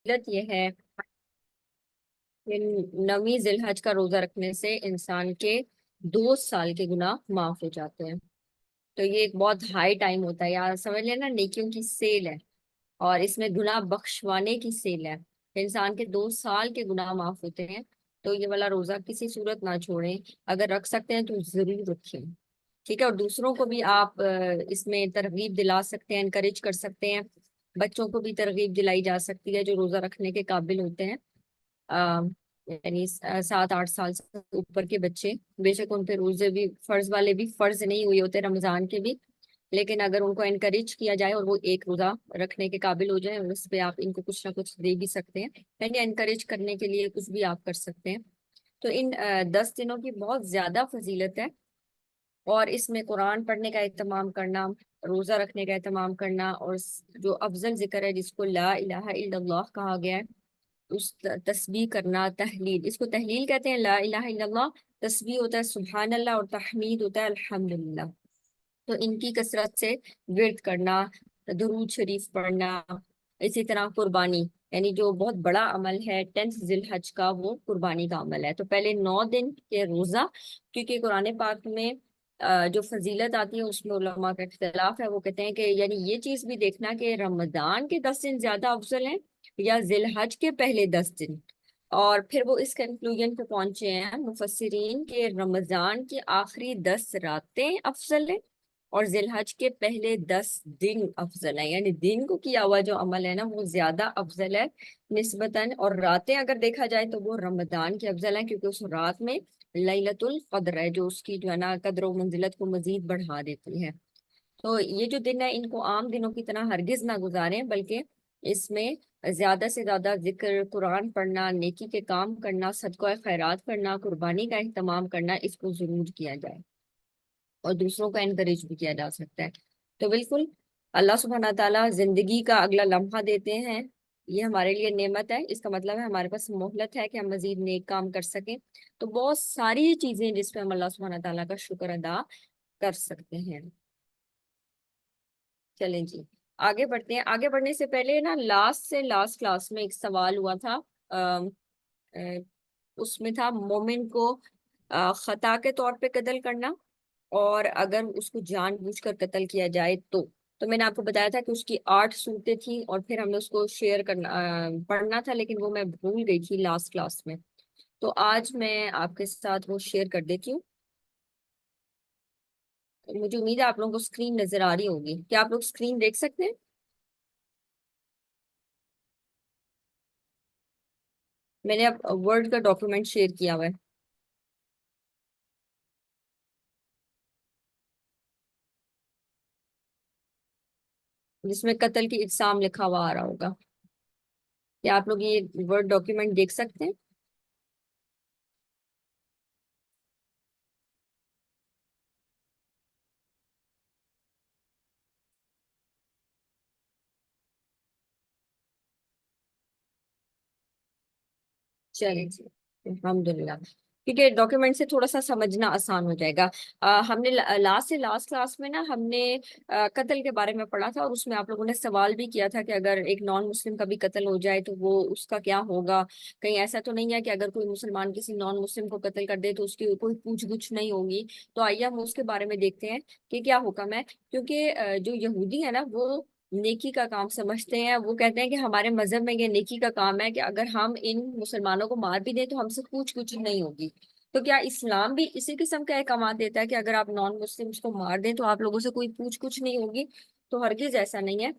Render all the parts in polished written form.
فضیلت یہ ہے کہ 9 ذی الحج کا روزہ رکھنے سے انسان کے 2 سال کے گناہ معاف ہو جاتے ہیں۔ تو یہ ایک بہت ہائی ٹائم ہوتا ہے، یا سمجھ لینا نیکیوں کی سیل ہے، اور اس میں گناہ بخشوانے کی سیل ہے۔ انسان کے 2 سال کے گناہ معاف ہوتے ہیں۔ تو یہ والا روزہ کسی صورت نہ چھوڑیں، اگر رکھ سکتے ہیں تو ضرور رکھیں، ٹھیک ہے؟ اور دوسروں کو بھی آپ اس میں ترغیب دلا سکتے ہیں، انکریج کر سکتے ہیں۔ بچوں کو بھی ترغیب دلائی جا سکتی ہے جو روزہ رکھنے کے قابل ہوتے ہیں، یعنی 7-8 سال سے اوپر کے بچے، بے شک ان پہ روزے بھی فرض والے بھی فرض نہیں ہوئے ہوتے رمضان کے بھی، لیکن اگر ان کو انکریج کیا جائے اور وہ ایک روزہ رکھنے کے قابل ہو جائے، اس پہ آپ ان کو کچھ نہ کچھ دے بھی سکتے ہیں، یعنی انکریج کرنے کے لیے کچھ بھی آپ کر سکتے ہیں۔ تو ان 10 دنوں کی بہت زیادہ فضیلت ہے، اور اس میں قرآن پڑھنے کا اہتمام کرنا، روزہ رکھنے کا اہتمام کرنا، اور جو افضل ذکر ہے جس کو لا الہ الا اللہ کہا گیا ہے، اس تسبیح کرنا، تحلیل، اس کو تحلیل کہتے ہیں، لا الہ الا اللہ، تسبیح ہوتا ہے سبحان اللہ، اور تحمید ہوتا ہے الحمدللہ۔ تو ان کی کثرت سے ورد کرنا، درود شریف پڑھنا، اسی طرح قربانی، یعنی جو بہت بڑا عمل ہے 10 ذی الحج کا، وہ قربانی کا عمل ہے۔ تو پہلے 9 دن کے روزہ، کیونکہ قرآن پاک میں جو فضیلت آتی ہے اس میں علماء کا اختلاف ہے، وہ کہتے ہیں کہ یعنی یہ چیز بھی دیکھنا کہ رمضان کے 10 دن زیادہ افضل ہیں یا ذی الحج کے پہلے 10 دن، اور پھر وہ اس کنکلوژن پہ پہنچے ہیں مفسرین کہ رمضان کی آخری 10 راتیں افضل ہیں، اور ذی الحج کے پہلے 10 دن افضل ہیں، یعنی دن کو کیا ہوا جو عمل ہے نا وہ زیادہ افضل ہے نسبتاً، اور راتیں اگر دیکھا جائے تو وہ رمضان کی افضل ہیں، کیونکہ اس رات میں لیلۃ القدر ہے جو اس کی جو ہے نا قدر و منزلت کو مزید بڑھا دیتی ہے۔ تو یہ جو دن ہے ان کو عام دنوں کی طرح ہرگز نہ گزاریں، بلکہ اس میں زیادہ سے زیادہ ذکر، قرآن پڑھنا، نیکی کے کام کرنا، صدقہ خیرات کرنا، قربانی کا اہتمام کرنا، اس کو ضرور کیا جائے، اور دوسروں کو انکریج بھی کیا جا سکتا ہے۔ تو بالکل اللہ سبحانہ تعالیٰ زندگی کا اگلا لمحہ دیتے ہیں، یہ ہمارے لیے نعمت ہے، اس کا مطلب ہے ہمارے پاس مہلت ہے کہ ہم مزید نیک کام کر سکیں۔ تو بہت ساری چیزیں جس پہ ہم اللہ سبحانہ تعالیٰ کا شکر ادا کر سکتے ہیں۔ چلیں جی، آگے بڑھتے ہیں۔ آگے بڑھنے سے پہلے نا لاسٹ کلاس میں ایک سوال ہوا تھا، آم، آ، اس میں تھا مومن کو خطا کے طور پہ قتل کرنا، اور اگر اس کو جان بوجھ کر قتل کیا جائے تو میں نے آپ کو بتایا تھا کہ اس کی 8 صورتیں تھیں، اور پھر ہم نے اس کو شیئر کرنا پڑھنا تھا، لیکن وہ میں بھول گئی تھی لاسٹ کلاس میں۔ تو آج میں آپ کے ساتھ وہ شیئر کر دیتی ہوں۔ مجھے امید ہے آپ لوگوں کو اسکرین نظر آ رہی ہوگی، کیا آپ لوگ اسکرین دیکھ سکتے ہیں؟ میں نے اب ورڈ کا ڈاکیومنٹ شیئر کیا ہوا ہے، جس میں قتل کی اقسام لکھا ہوا آ رہا ہوگا۔ کیا آپ لوگ یہ ورڈ ڈاکیومنٹ دیکھ سکتے ہیں؟ چلیں جی، الحمدللہ، کیونکہ ڈاکیومنٹ سے تھوڑا سا سمجھنا آسان ہو جائے گا۔ ہم نے لاسٹ کلاس میں نا ہم نے قتل کے بارے میں پڑھا تھا، اور اس میں آپ لوگوں نے سوال بھی کیا تھا کہ اگر ایک نان مسلم کا بھی قتل ہو جائے تو وہ اس کا کیا ہوگا؟ کہیں ایسا تو نہیں ہے کہ اگر کوئی مسلمان کسی نان مسلم کو قتل کر دے تو اس کی کوئی پوچھ گچھ نہیں ہوگی؟ تو آئیے ہم اس کے بارے میں دیکھتے ہیں کہ کیا حکم ہے، کیونکہ جو یہودی ہے نا وہ نیکی کا کام سمجھتے ہیں، وہ کہتے ہیں کہ ہمارے مذہب میں یہ نیکی کا کام ہے کہ اگر ہم ان مسلمانوں کو مار بھی دیں تو ہم سے پوچھ گچھ نہیں ہوگی۔ تو کیا اسلام بھی اسی قسم کا احکامات دیتا ہے کہ اگر آپ نان مسلمس کو مار دیں تو آپ لوگوں سے کوئی پوچھ گچھ نہیں ہوگی؟ تو ہرگز ایسا نہیں ہے۔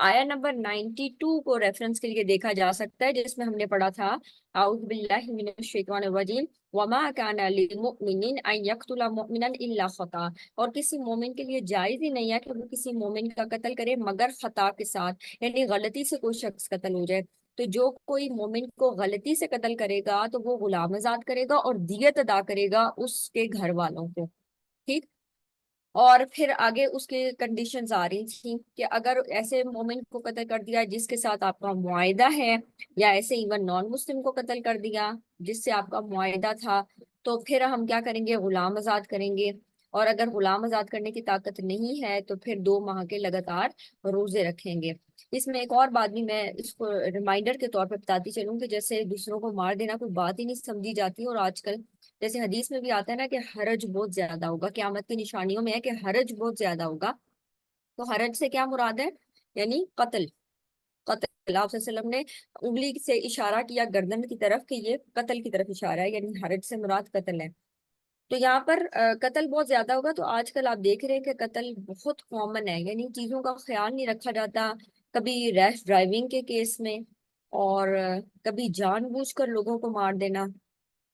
آیا نمبر 92 کو ریفرنس کے لیے دیکھا جا سکتا ہے، جس میں ہم نے پڑھا تھا اعوذ باللہ من الشیطان الرجیم وما كان للمؤمن ان يقتل مؤمنا الا خطأ، اور کسی مومن کے لیے جائز ہی نہیں ہے کہ وہ کسی مومن کا قتل کرے مگر خطا کے ساتھ، یعنی غلطی سے کوئی شخص قتل ہو جائے۔ تو جو کوئی مومن کو غلطی سے قتل کرے گا تو وہ غلام آزاد کرے گا اور دیت ادا کرے گا اس کے گھر والوں کو، ٹھیک؟ اور پھر آگے اس کے کنڈیشنز آ رہی تھیں کہ اگر ایسے مومن کو قتل کر دیا جس کے ساتھ آپ کا معاہدہ ہے، یا ایسے ایون نان مسلم کو قتل کر دیا جس سے آپ کا معاہدہ تھا، تو پھر ہم کیا کریں گے؟ غلام آزاد کریں گے۔ اور اگر غلام آزاد کرنے کی طاقت نہیں ہے تو پھر 2 ماہ کے لگاتار روزے رکھیں گے۔ اس میں ایک اور بات بھی میں اس کو ریمائنڈر کے طور پہ بتاتی چلوں کہ جیسے دوسروں کو مار دینا کوئی بات ہی نہیں سمجھی جاتی، اور آج کل جیسے حدیث میں بھی آتا ہے نا کہ حرج بہت زیادہ ہوگا، قیامت کی نشانیوں میں ہے کہ حرج بہت زیادہ ہوگا۔ تو حرج سے کیا مراد ہے؟ یعنی قتل۔ قتل، آپ صلی اللہ علیہ وسلم نے انگلی سے اشارہ کیا گردن کی طرف کہ یہ قتل کی طرف اشارہ ہے، یعنی حرج سے مراد قتل ہے۔ تو یہاں پر قتل بہت زیادہ ہوگا۔ تو آج کل آپ دیکھ رہے ہیں کہ قتل بہت کامن ہے، یعنی چیزوں کا خیال نہیں رکھا جاتا، کبھی ریش ڈرائیونگ کے کیس میں، اور کبھی جان بوجھ کر لوگوں کو مار دینا،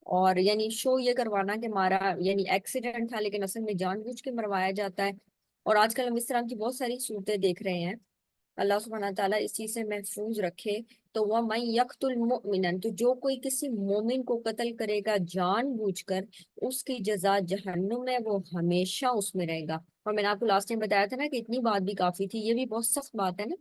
اور یعنی شو یہ کروانا کہ مارا یعنی ایکسیڈنٹ تھا لیکن اصل میں جان بوجھ کے مروایا جاتا ہے۔ اور آج کل ہم اس طرح کی بہت ساری صورتیں دیکھ رہے ہیں۔ اللہ سبحانہ تعالیٰ اس چیز سے محفوظ رکھے۔ تو وَمَن يَقْتُلْ مُؤْمِنًا، تو جو کوئی کسی مومن کو قتل کرے گا جان بوجھ کر، اس کی جزا جہنم ہے، وہ ہمیشہ اس میں رہے گا۔ اور میں نے آپ کو لاسٹ ٹائم بتایا تھا نا کہ اتنی بات بھی کافی تھی، یہ بھی بہت سخت بات ہے نا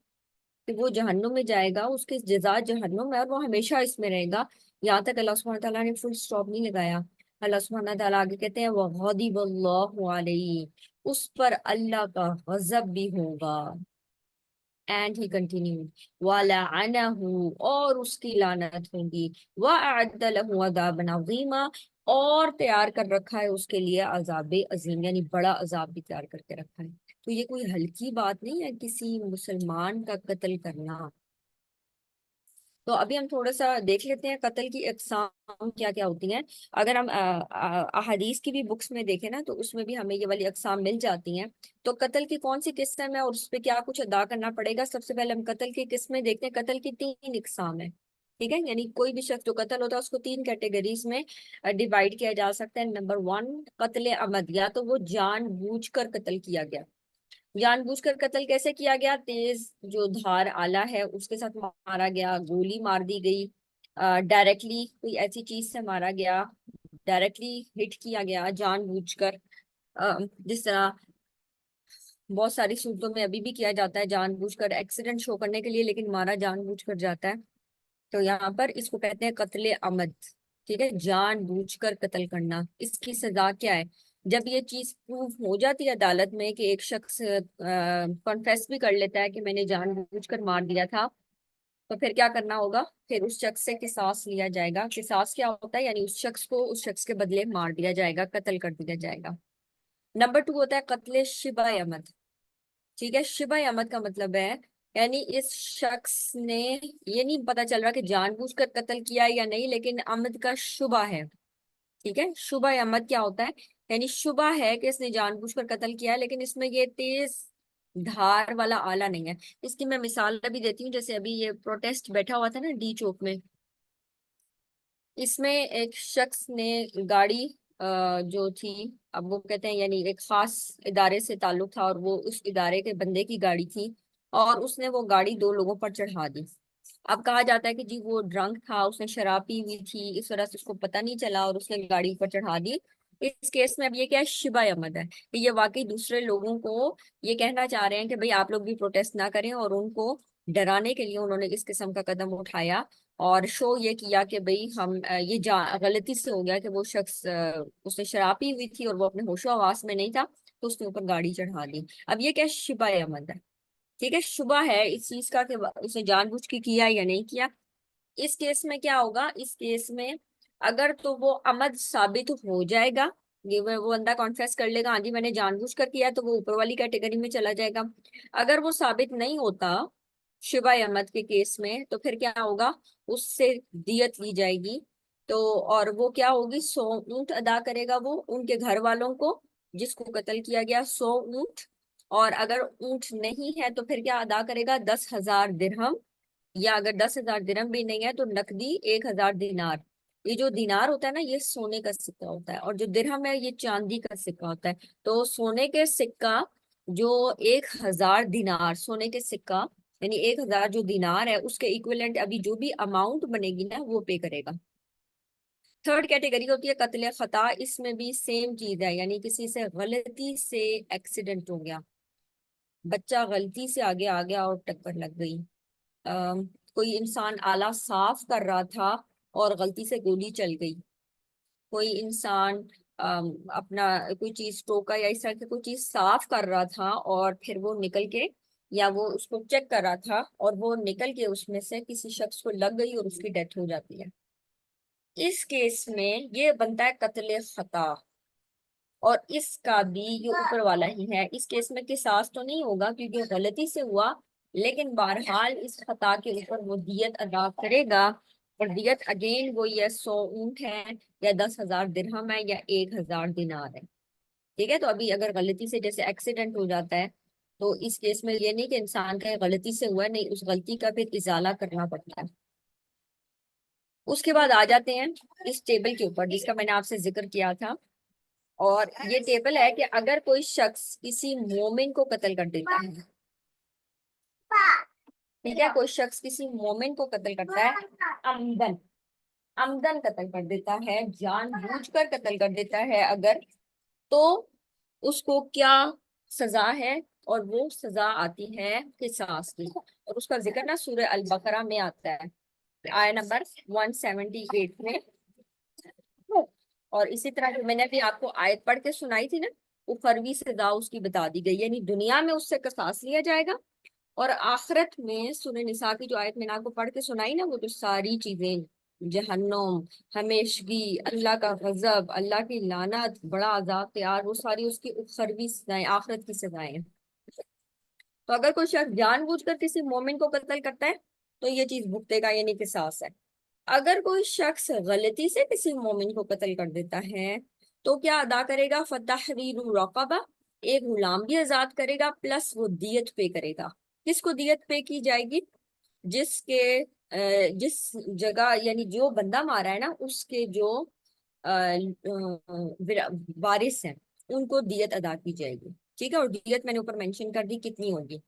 کہ وہ جہنم میں جائے گا، اس کی جزا جہنم ہے اور وہ ہمیشہ اس میں رہے گا، یہاں تک اللہ سبحانہ تعالیٰ نے فل سٹاپ نہیں لگایا۔ اللہ سبحانہ تعالیٰ آگے کہتے ہیں وَغَضِبَ اللَّهُ عَلَيْهِ، اس پر اللہ کا غضب بھی ہوگا۔ اینڈ ہی کنٹینیوڈ وَلَعَنَهُ، اور اس کی لعنت ہوگی، وَأَعَدَّ لَهُ عَذَابًا عَظِيمًا، اور تیار کر رکھا ہے اس کے لیے عذاب عظیم، یعنی بڑا عذاب بھی تیار کر کے رکھا ہے۔ تو یہ کوئی ہلکی بات نہیں ہے کسی مسلمان کا قتل کرنا۔ تو ابھی ہم تھوڑا سا دیکھ لیتے ہیں قتل کی اقسام کیا کیا ہوتی ہیں۔ اگر ہم احادیث کی بھی بکس میں دیکھیں نا تو اس میں بھی ہمیں یہ والی اقسام مل جاتی ہیں۔ تو قتل کی کون سی قسم ہے اور اس پہ کیا کچھ ادا کرنا پڑے گا، سب سے پہلے ہم قتل کی قسمیں دیکھتے ہیں۔ قتل کی 3 اقسام ہیں، ٹھیک ہے، یعنی کوئی بھی شخص جو قتل ہوتا ہے اس کو 3 کیٹیگریز میں ڈیوائڈ کیا جا سکتا ہے۔ نمبر 1 قتل عمد، یا تو وہ جان بوجھ کر قتل کیا گیا۔ جان بوجھ کر قتل کیسے کیا گیا؟ تیز جو دھار آلہ ہے اس کے ساتھ مارا گیا، گولی مار دی گئی، ڈائریکٹلی کوئی ایسی چیز سے مارا گیا، ڈائریکٹلی ہٹ کیا گیا جان بوجھ کر، جس طرح بہت ساری صورتوں میں ابھی بھی کیا جاتا ہے جان بوجھ کر، ایکسیڈنٹ شو کرنے کے لیے لیکن مارا جان بوجھ کر جاتا ہے۔ تو یہاں پر اس کو کہتے ہیں قتل عمد، ٹھیک ہے، جان بوجھ کر قتل کرنا۔ اس کی سزا کیا ہے؟ جب یہ چیز پروف ہو جاتی ہے عدالت میں کہ ایک شخص کنفیس بھی کر لیتا ہے کہ میں نے جان بوجھ کر مار دیا تھا، تو پھر کیا کرنا ہوگا؟ پھر اس شخص سے قصاص لیا جائے گا۔ قصاص کیا ہوتا ہے؟ یعنی اس شخص کو اس شخص کے بدلے مار دیا جائے گا، قتل کر دیا جائے گا۔ نمبر 2 ہوتا ہے قتل شبہ عمد، ٹھیک ہے، شبہ عمد کا مطلب ہے یعنی اس شخص نے یہ نہیں پتا چل رہا کہ جان بوجھ کر قتل کیا ہے یا نہیں، لیکن عمد کا شبہ ہے، ٹھیک ہے۔ شبہ عمد کیا ہوتا ہے؟ یعنی شبہ ہے کہ اس نے جان بوجھ کر قتل کیا ہے لیکن اس میں یہ تیز دھار والا آلہ نہیں ہے۔ اس کی میں مثال بھی دیتی ہوں، جیسے ابھی یہ پروٹیسٹ بیٹھا ہوا تھا نا ڈی چوک میں، اس میں ایک شخص نے گاڑی جو تھی، اب وہ کہتے ہیں یعنی ایک خاص ادارے سے تعلق تھا اور وہ اس ادارے کے بندے کی گاڑی تھی، اور اس نے وہ گاڑی 2 لوگوں پر چڑھا دی۔ اب کہا جاتا ہے کہ جی وہ ڈرنک تھا، اس نے شراب پی ہوئی تھی، اس وجہ سے اس کو پتہ نہیں چلا اور اس نے گاڑی پر چڑھا دی۔ اس کیس میں اب یہ کیا ہے؟ شبہ عمد ہے کہ یہ واقعی دوسرے لوگوں کو یہ کہنا چاہ رہے ہیں کہ بھئی آپ لوگ بھی پروٹیسٹ نہ کریں، اور ان کو ڈرانے کے لیے انہوں نے اس قسم کا قدم اٹھایا اور شو یہ کیا کہ بھئی ہم یہ غلطی سے ہو گیا کہ وہ شخص اس نے شراب پی ہوئی تھی اور وہ اپنے ہوش و حواس میں نہیں تھا، تو اس نے اوپر گاڑی چڑھا دی۔ اب یہ کیا شبہ عمد ہے، ٹھیک ہے، شبہ ہے اس چیز کا کہ اس نے جان بوجھ کے کیا یا نہیں کیا۔ اس کیس میں کیا ہوگا؟ اس کیس میں اگر تو وہ عمد ثابت ہو جائے گا، یہ وہ بندہ کانفیس کر لے گا ہاں جی میں نے جان بوجھ کر کیا، تو وہ اوپر والی کیٹیگری میں چلا جائے گا۔ اگر وہ ثابت نہیں ہوتا شبہ احمد کے کیس میں، تو پھر کیا ہوگا؟ اس سے دیت لی جائے گی، تو اور وہ کیا ہوگی؟ 100 اونٹ ادا کرے گا وہ ان کے گھر والوں کو جس کو قتل کیا گیا، 100 اونٹ، اور اگر اونٹ نہیں ہے تو پھر کیا ادا کرے گا؟ 10,000 درہم، یا اگر 10,000 درہم بھی نہیں ہے تو نقدی 1,000 دینار۔ یہ جو دینار ہوتا ہے نا یہ سونے کا سکہ ہوتا ہے، اور جو درہم ہے یہ چاندی کا سکہ ہوتا ہے۔ تو سونے کے سکہ جو 1,000 دینار سونے کے سکہ یعنی 1,000 جو دینار ہے اس کے ایکویلنٹ ابھی جو بھی اماؤنٹ بنے گی نا وہ پے کرے گا۔ تھرڈ کیٹیگری ہوتی ہے قتل خطا، اس میں بھی سیم چیز ہے، یعنی کسی سے غلطی سے ایکسیڈنٹ ہو گیا، بچہ غلطی سے آگے آ گیا اور ٹکر لگ گئی، کوئی انسان آلہ صاف کر رہا تھا اور غلطی سے گولی چل گئی، کوئی انسان اپنا کوئی چیز ٹوکا یا اس طرح کی کوئی چیز صاف کر رہا تھا اور پھر وہ نکل کے یا وہ اس کو چیک کر رہا تھا اور وہ نکل کے اس میں سے کسی شخص کو لگ گئی اور اس کی ڈیتھ ہو جاتی ہے، اس کیس میں یہ بنتا ہے قتل خطا، اور اس کا بھی یہ اوپر والا ہی ہے۔ اس کیس میں قصاص تو نہیں ہوگا کیونکہ غلطی سے ہوا، لیکن بہرحال اس خطا کے اوپر وہ دیت ادا کرے گا، اور دیت اگین وہ یا 100 اونٹ ہے یا 10,000 درہم ہے یا 1,000 دینار ہے۔ ٹھیک ہے، تو ابھی اگر غلطی سے جیسے ایکسیڈنٹ ہو جاتا ہے تو اس کیس میں یہ نہیں کہ انسان کا غلطی سے ہوا ہے، نہیں، اس غلطی کا پھر ازالہ کرنا پڑتا ہے۔ اس کے بعد آ جاتے ہیں اس ٹیبل کے اوپر جس کا میں نے آپ سے ذکر کیا تھا، اور یہ ٹیبل ہے کہ اگر کوئی شخص کسی مومن کو قتل کر دیتا ہے، ٹھیک ہے، کوئی شخص کسی مومن کو قتل کرتا ہے عمدن، عمدن قتل کر دیتا ہے، جان بوجھ کر قتل کر دیتا ہے اگر، تو اس کو کیا سزا ہے؟ اور وہ سزا آتی ہے قصاص کی، اور اس کا ذکر نا سورہ البقرہ میں آتا ہے، آیت نمبر 178 میں۔ اور اسی طرح جو میں نے ابھی آپ کو آیت پڑھ کے سنائی تھی نا، وہ فروی سزا اس کی بتا دی گئی، یعنی دنیا میں اس سے قصاص لیا جائے گا، اور آخرت میں سورہ نساء کی جو آیت میں نے آپ کو پڑھ کے سنائی نا، وہ جو ساری چیزیں، جہنم، ہمیشگی، اللہ کا غضب، اللہ کی لعنت، بڑا عذاب تیار، وہ ساری اس کی اخروی سزائیں، آخرت کی سزائیں ہیں۔ تو اگر کوئی شخص جان بوجھ کر کسی مومن کو قتل کرتا ہے تو یہ چیز بھگتے گا، یعنی قصاص ہے۔ اگر کوئی شخص غلطی سے کسی مومن کو قتل کر دیتا ہے تو کیا ادا کرے گا؟ فتحریر رقبہ، ایک غلام بھی آزاد کرے گا، پلس وہ دیت پے کرے گا۔ کس کو دیت پے کی جائے گی؟ جس جگہ، یعنی جو بندہ مارا ہے نا، اس کے جو وارث ہیں ان کو دیت ادا کی جائے گی، ٹھیک ہے، اور دیت میں نے اوپر مینشن کر دی کتنی ہوگی۔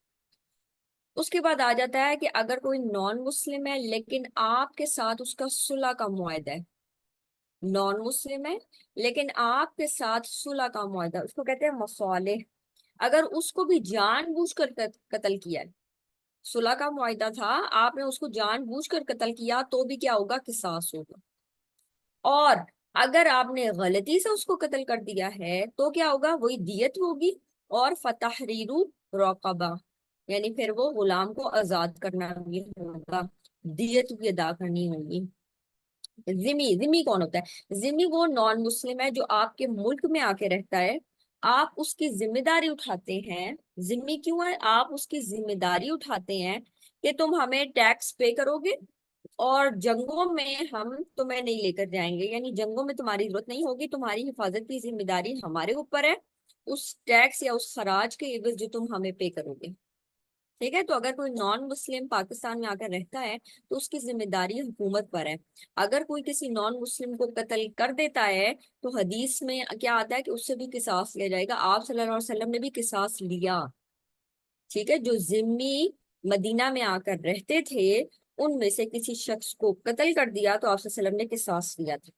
اس کے بعد آ جاتا ہے کہ اگر کوئی نان مسلم ہے لیکن آپ کے ساتھ اس کا صلح کا معاہدہ ہے، نان مسلم ہے لیکن آپ کے ساتھ صلح کا معاہدہ، اس کو کہتے ہیں مصالح، اگر اس کو بھی جان بوجھ کر قتل کیا ہے، صلح کا معاہدہ تھا، آپ نے اس کو جان بوجھ کر قتل کیا، تو بھی کیا ہوگا؟ قصاص ہوگا۔ اور اگر آپ نے غلطی سے اس کو قتل کر دیا ہے تو کیا ہوگا؟ وہی دیت ہوگی، اور فتحریر رقبہ، یعنی پھر وہ غلام کو آزاد کرنا بھی ہوگا، دیت بھی ادا کرنی ہوگی۔ ذمی کون ہوتا ہے؟ ذمی وہ نان مسلم ہے جو آپ کے ملک میں آ کے رہتا ہے، آپ اس کی ذمہ داری اٹھاتے ہیں۔ ذمی کیوں ہے؟ آپ اس کی ذمہ داری اٹھاتے ہیں کہ تم ہمیں ٹیکس پے کرو گے، اور جنگوں میں ہم تمہیں نہیں لے کر جائیں گے، یعنی جنگوں میں تمہاری ضرورت نہیں ہوگی، تمہاری حفاظت کی ذمہ داری ہمارے اوپر ہے، اس ٹیکس یا اس خراج کے عوض جو تم ہمیں پے کرو گے۔ ٹھیک ہے، تو اگر کوئی نان مسلم پاکستان میں آ کر رہتا ہے تو اس کی ذمہ داری حکومت پر ہے۔ اگر کوئی کسی نان مسلم کو قتل کر دیتا ہے تو حدیث میں کیا آتا ہے کہ اس سے بھی قصاص لیا جائے گا، آپ صلی اللہ علیہ وسلم نے بھی قصاص لیا۔ ٹھیک ہے، جو ذمی مدینہ میں آ کر رہتے تھے ان میں سے کسی شخص کو قتل کر دیا تو آپ صلی اللہ علیہ وسلم نے قصاص لیا تھا۔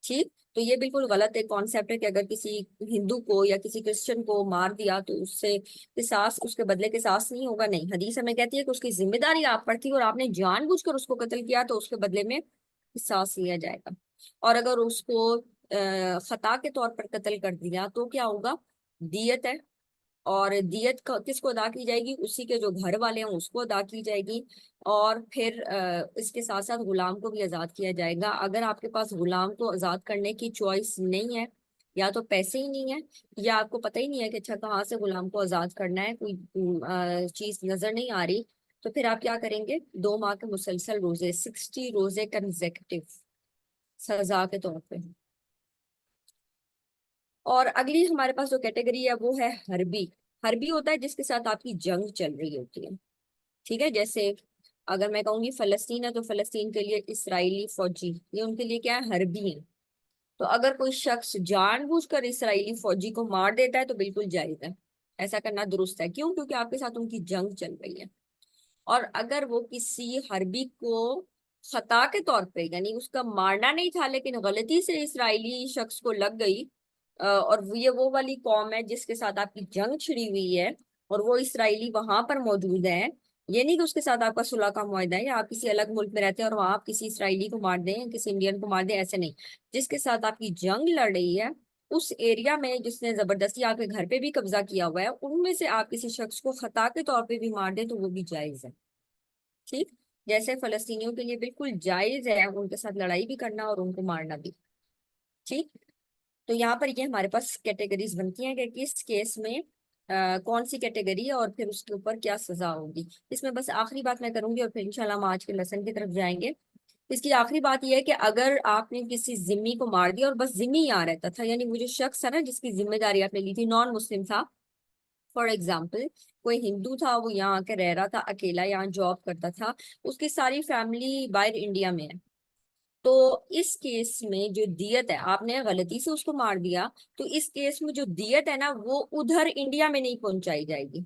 ٹھیک، تو یہ بالکل غلط ایک کانسیپٹ ہے کہ اگر کسی ہندو کو یا کسی کرسچن کو مار دیا تو اس سے قصاص، اس کے بدلے قصاص نہیں ہوگا، نہیں، حدیث ہمیں کہتی ہے کہ اس کی ذمہ داری آپ پر تھی اور آپ نے جان بوجھ کر اس کو قتل کیا تو اس کے بدلے میں قصاص لیا جائے گا۔ اور اگر اس کو خطا کے طور پر قتل کر دیا تو کیا ہوگا؟ دیت ہے، اور دیت کس کو ادا کی جائے گی؟ اسی کے جو گھر والے ہیں اس کو ادا کی جائے گی، اور پھر اس کے ساتھ ساتھ غلام کو بھی آزاد کیا جائے گا۔ اگر آپ کے پاس غلام کو آزاد کرنے کی چوائس نہیں ہے، یا تو پیسے ہی نہیں ہے، یا آپ کو پتہ ہی نہیں ہے کہ اچھا کہاں سے غلام کو آزاد کرنا ہے، کوئی چیز نظر نہیں آ رہی، تو پھر آپ کیا کریں گے؟ 2 ماہ کے مسلسل روزے، 60 روزے کنزیکٹیو سزا کے طور پہ۔ اور اگلی ہمارے پاس جو کیٹیگری ہے وہ ہے حربی۔ حربی ہوتا ہے جس کے ساتھ آپ کی جنگ چل رہی ہوتی ہے، ٹھیک ہے، جیسے اگر میں کہوں گی فلسطین ہے تو فلسطین کے لیے اسرائیلی فوجی، یہ ان کے لیے کیا ہے؟ حربی ہیں۔ تو اگر کوئی شخص جان بوجھ کر اسرائیلی فوجی کو مار دیتا ہے تو بالکل جائز ہے، ایسا کرنا درست ہے، کیوں؟ کیونکہ آپ کے ساتھ ان کی جنگ چل رہی ہے۔ اور اگر وہ کسی حربی کو خطا کے طور پہ، یعنی اس کا مارنا نہیں تھا لیکن غلطی سے اسرائیلی شخص کو لگ گئی، اور یہ وہ والی قوم ہے جس کے ساتھ آپ کی جنگ چھڑی ہوئی ہے اور وہ اسرائیلی وہاں پر موجود ہے، یہ نہیں کہ اس کے ساتھ آپ کا صلح کا معاہدہ ہے یا آپ کسی الگ ملک میں رہتے ہیں اور وہاں آپ کسی اسرائیلی کو مار دیں، کسی انڈین کو مار دیں، ایسے نہیں، جس کے ساتھ آپ کی جنگ لڑ رہی ہے اس ایریا میں جس نے زبردستی آپ کے گھر پہ بھی قبضہ کیا ہوا ہے، ان میں سے آپ کسی شخص کو خطا کے طور پہ بھی مار دیں تو وہ بھی جائز ہے، ٹھیک؟ جیسے فلسطینیوں کے لیے بالکل جائز ہے ان کے ساتھ لڑائی بھی کرنا اور ان کو مارنا بھی، ٹھیک؟ تو یہاں پر یہ ہمارے پاس کیٹیگریز بنتی ہیں کہ کس کیس میں کون سی کیٹیگری ہے اور پھر اس کے اوپر کیا سزا ہوگی۔ اس میں بس آخری بات میں کروں گی اور پھر انشاءاللہ ہم آج کے لیسن کی طرف جائیں گے۔ اس کی آخری بات یہ ہے کہ اگر آپ نے کسی ذمی کو مار دیا اور بس ذمی یہاں رہتا تھا، یعنی وہ جو شخص ہے نا جس کی ذمہ داری آپ نے لی تھی نان مسلم تھا، فار ایگزامپل کوئی ہندو تھا، وہ یہاں آ کے رہ رہا تھا اکیلا، یہاں جاب کرتا تھا، اس کی ساری فیملی باہر انڈیا میں ہے، تو اس کیس میں جو دیت ہے، آپ نے غلطی سے اس کو مار دیا، تو اس کیس میں جو دیت ہے نا وہ ادھر انڈیا میں نہیں پہنچائی جائے گی،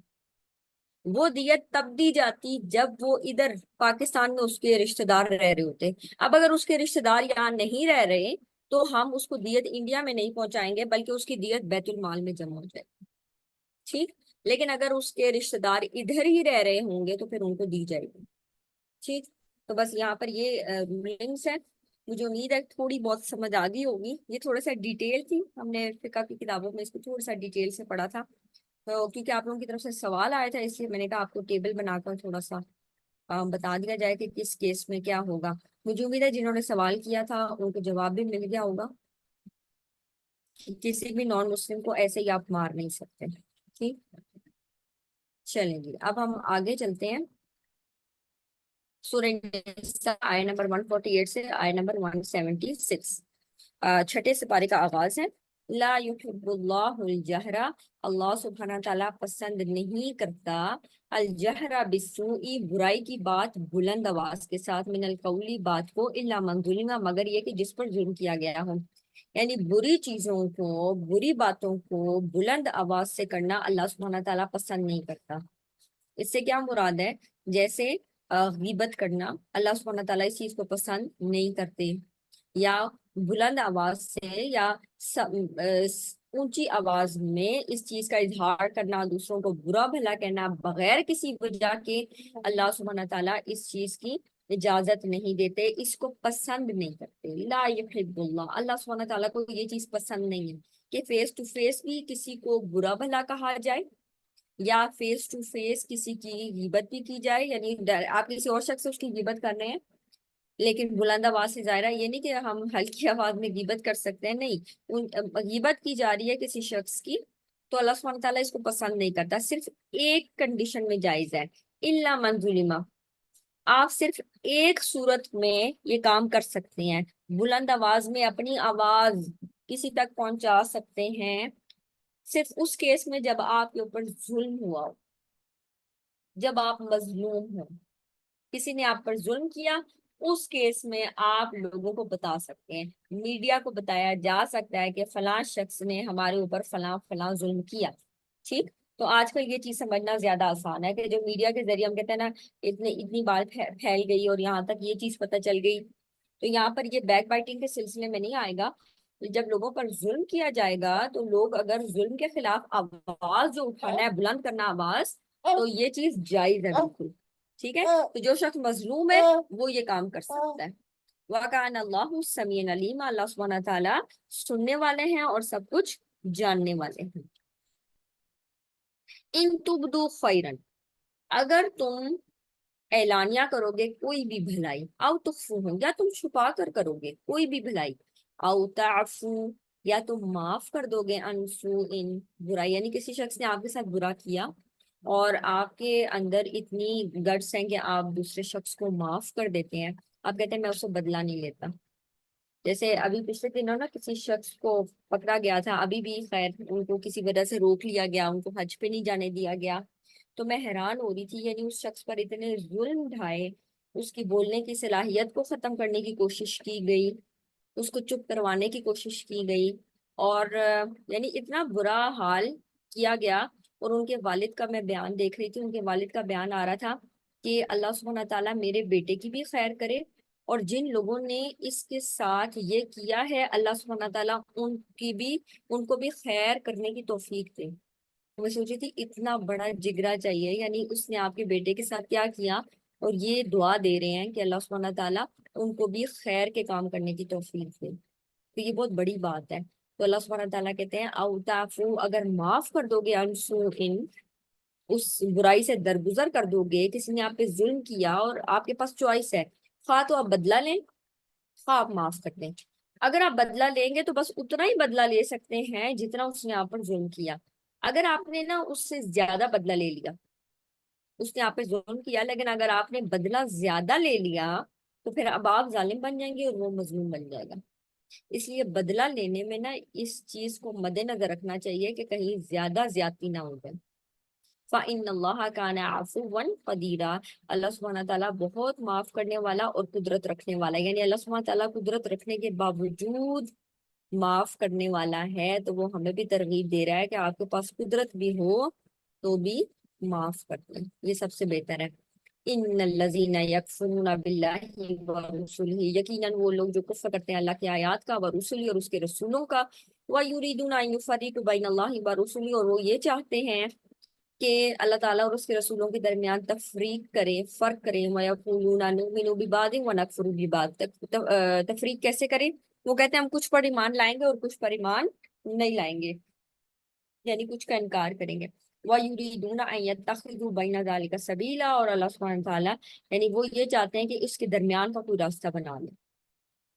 وہ دیت تب دی جاتی جب وہ ادھر پاکستان میں اس کے رشتہ دار رہ رہے ہوتے۔ اب اگر اس کے رشتہ دار یہاں نہیں رہ رہے تو ہم اس کو دیت انڈیا میں نہیں پہنچائیں گے، بلکہ اس کی دیت بیت المال میں جمع ہو جائے گی، ٹھیک؟ لیکن اگر اس کے رشتہ دار ادھر ہی رہ رہے ہوں گے تو پھر ان کو دی جائے گی، ٹھیک؟ تو بس یہاں پر یہ رولنگس ہیں، مجھے امید ہے تھوڑی بہت سمجھ آ گئی ہوگی۔ یہ تھوڑا سا ڈیٹیل تھی، ہم نے فقہ کی کتابوں میں اس کو تھوڑا سا ڈیٹیل سے پڑھا تھا، تو کیونکہ آپ لوگوں کی طرف سے سوال آیا تھا اس لیے میں نے کہا آپ کو ٹیبل بنا کر تھوڑا سا بتا دیا جائے کہ کس کیس میں کیا ہوگا۔ مجھے امید ہے جنہوں نے سوال کیا تھا ان کو جواب بھی مل گیا ہوگا کہ کسی بھی نان مسلم کو ایسے ہی آپ مار نہیں سکتے، ٹھیک؟ چلیں جی اب ہم آگے چلتے ہیں۔ سورہ نساء آیت نمبر 148 سے آیت نمبر 176، چھٹے سپارے کا آغاز ہے۔ لا یحب اللہ الجہر، اللہ سبحانہ تعالیٰ پسند نہیں کرتا الجہر بالسوء، برائی کی بات بلند آواز کے ساتھ، من القولی بات کو، الا من ظلم، مگر یہ کہ جس پر ظلم کیا گیا ہو، یعنی بری چیزوں کو، بری باتوں کو بلند آواز سے کرنا اللہ سبحانہ تعالیٰ پسند نہیں کرتا۔ اس سے کیا مراد ہے؟ جیسے غیبت کرنا، اللہ سبحانہ تعالیٰ اس چیز کو پسند نہیں کرتے، یا بلند آواز سے یا اونچی آواز میں اس چیز کا اظہار کرنا، دوسروں کو برا بھلا کہنا بغیر کسی وجہ کے، اللہ سبحانہ تعالیٰ اس چیز کی اجازت نہیں دیتے، اس کو پسند نہیں کرتے۔ لا یحب اللہ، اللہ سبحانہ تعالیٰ کو یہ چیز پسند نہیں ہے کہ فیس ٹو فیس بھی کسی کو برا بھلا کہا جائے، یا فیس ٹو فیس کسی کی غیبت بھی کی جائے، یعنی آپ کسی اور شخص سے اس کی غیبت کر رہے ہیں لیکن بلند آواز سے ظاہرہ یہ نہیں کہ ہم ہلکی آواز میں غیبت کر سکتے ہیں، نہیں، غیبت کی جا رہی ہے کسی شخص کی تو اللہ سبحانہ تعالیٰ اس کو پسند نہیں کرتا۔ صرف ایک کنڈیشن میں جائز ہے، الا من ظلم، آپ صرف ایک صورت میں یہ کام کر سکتے ہیں، بلند آواز میں اپنی آواز کسی تک پہنچا سکتے ہیں، صرف اس کیس میں جب آپ کے اوپر ظلم ہوا ہو، جب آپ مظلوم ہو، کسی نے آپ پر ظلم کیا، اس کیس میں آپ لوگوں کو بتا سکتے ہیں، میڈیا کو بتایا جا سکتا ہے کہ فلاں شخص نے ہمارے اوپر فلاں فلاں ظلم کیا، ٹھیک؟ تو آج کل یہ چیز سمجھنا زیادہ آسان ہے کہ جو میڈیا کے ذریعے ہم کہتے ہیں نا اتنی بات پھیل گئی اور یہاں تک یہ چیز پتہ چل گئی، تو یہاں پر یہ بیک بائٹنگ کے سلسلے میں نہیں آئے گا۔ جب لوگوں پر ظلم کیا جائے گا تو لوگ اگر ظلم کے خلاف آواز جو اٹھانا ہے، بلند کرنا آواز، تو یہ چیز جائز ہے بالکل، ٹھیک ہے؟ تو جو شخص مظلوم ہے وہ یہ کام کر سکتا ہے۔ وَكَانَ اللَّهُ سَمِيعًا عَلِيمًا، اللہ سبحانہ تعالیٰ سننے والے ہیں اور سب کچھ جاننے والے ہیں۔ ان تبدو خیرن، اگر تم اعلانیہ کرو گے کوئی بھی بھلائی، او تخفوہ، یا تم چھپا کر کرو گے کوئی بھی بھلائی، او تعفو، یا تم معاف کر دو گے، عن سوء، برائی، یعنی کسی شخص نے آپ کے ساتھ برا کیا اور آپ کے اندر اتنی گٹس ہیں کہ آپ دوسرے شخص کو معاف کر دیتے ہیں، آپ کہتے ہیں میں اس سے بدلہ نہیں لیتا۔ جیسے ابھی پچھلے دنوں نا کسی شخص کو پکڑا گیا تھا، ابھی بھی خیر ان کو کسی وجہ سے روک لیا گیا، ان کو حج پہ نہیں جانے دیا گیا، تو میں حیران ہو رہی تھی، یعنی اس شخص پر اتنے ظلم ڈھائے، اس کی بولنے کی صلاحیت کو ختم کرنے کی کوشش کی گئی، اس کو چپ کروانے کی کوشش کی گئی، اور یعنی اتنا برا حال کیا گیا۔ اور ان کے والد کا میں بیان دیکھ رہی تھی، ان کے والد کا بیان آ رہا تھا کہ اللہ سبحانہ تعالیٰ میرے بیٹے کی بھی خیر کرے، اور جن لوگوں نے اس کے ساتھ یہ کیا ہے اللہ سبحانہ تعالیٰ ان کو بھی خیر کرنے کی توفیق دے۔ میں سوچی تھی اتنا بڑا جگرا چاہیے، یعنی اس نے آپ کے بیٹے کے ساتھ کیا کیا، اور یہ دعا دے رہے ہیں کہ اللہ سبحانہ تعالیٰ ان کو بھی خیر کے کام کرنے کی توفیق دے، تو یہ بہت بڑی بات ہے۔ تو اللہ سبحانہ تعالیٰ کہتے ہیں او تعفو، اگر معاف کر دو گے عن سوء، اس برائی سے درگزر کر دو گے، کسی نے آپ پہ ظلم کیا اور آپ کے پاس چوائس ہے، خواہ تو آپ بدلہ لیں خواہ آپ معاف کر دیں۔ اگر آپ بدلہ لیں گے تو بس اتنا ہی بدلہ لے سکتے ہیں جتنا اس نے آپ پر ظلم کیا۔ اگر آپ نے نا اس سے زیادہ بدلہ لے لیا، اس نے آپ پہ ظلم کیا لیکن اگر آپ نے بدلہ زیادہ لے لیا تو پھر اب آپ ظالم بن جائیں گے اور وہ مظلوم بن جائے گا۔ اس لیے بدلہ لینے میں نا اس چیز کو مد نظر رکھنا چاہیے کہ کہیں زیادہ زیادتی نہ ہو جائے۔ فَإِنَّ اللَّهَ كَانَ عَفُوًّا قَدِيرًا، اللہ سبحانہ تعالیٰ بہت معاف کرنے والا اور قدرت رکھنے والا ہے، یعنی اللہ سبحانہ تعالیٰ قدرت رکھنے کے باوجود معاف کرنے والا ہے، تو وہ ہمیں بھی ترغیب دے رہا ہے کہ آپ کے پاس قدرت بھی ہو تو بھی معاف کر دیں، یہ سب سے بہتر ہے۔ ان الذین یکفرون باللہ ورسلہ، یقیناً وہ لوگ جو کفر کرتے ہیں اللہ کی آیات کا، ورسلہ اور اس کے رسولوں کا، ویریدون ان یفرقوا بین اللہ ورسلہ اور وہ یہ چاہتے ہیں کہ اللہ تعالیٰ اور اس کے رسولوں کے درمیان تفریق کرے، فرق کرے، وَيَقُولُونَ نُؤْمِنُ بِبَعْضٍ وَنَكْفُرُ بِبَعْضٍ، تفریق کیسے کریں؟ وہ کہتے ہیں ہم کچھ پر ایمان لائیں گے اور کچھ پر ایمان نہیں لائیں گے، یعنی کچھ کا انکار کریں گے۔ وَيُرِيدُونَ أَن يَتَّخِذُوا بَيْنَ ذَلِكَ سَبِيلًا، اور اللہ سبحانہ تعالیٰ یعنی وہ یہ چاہتے ہیں کہ اس کے درمیان کا کوئی راستہ بنا لیں،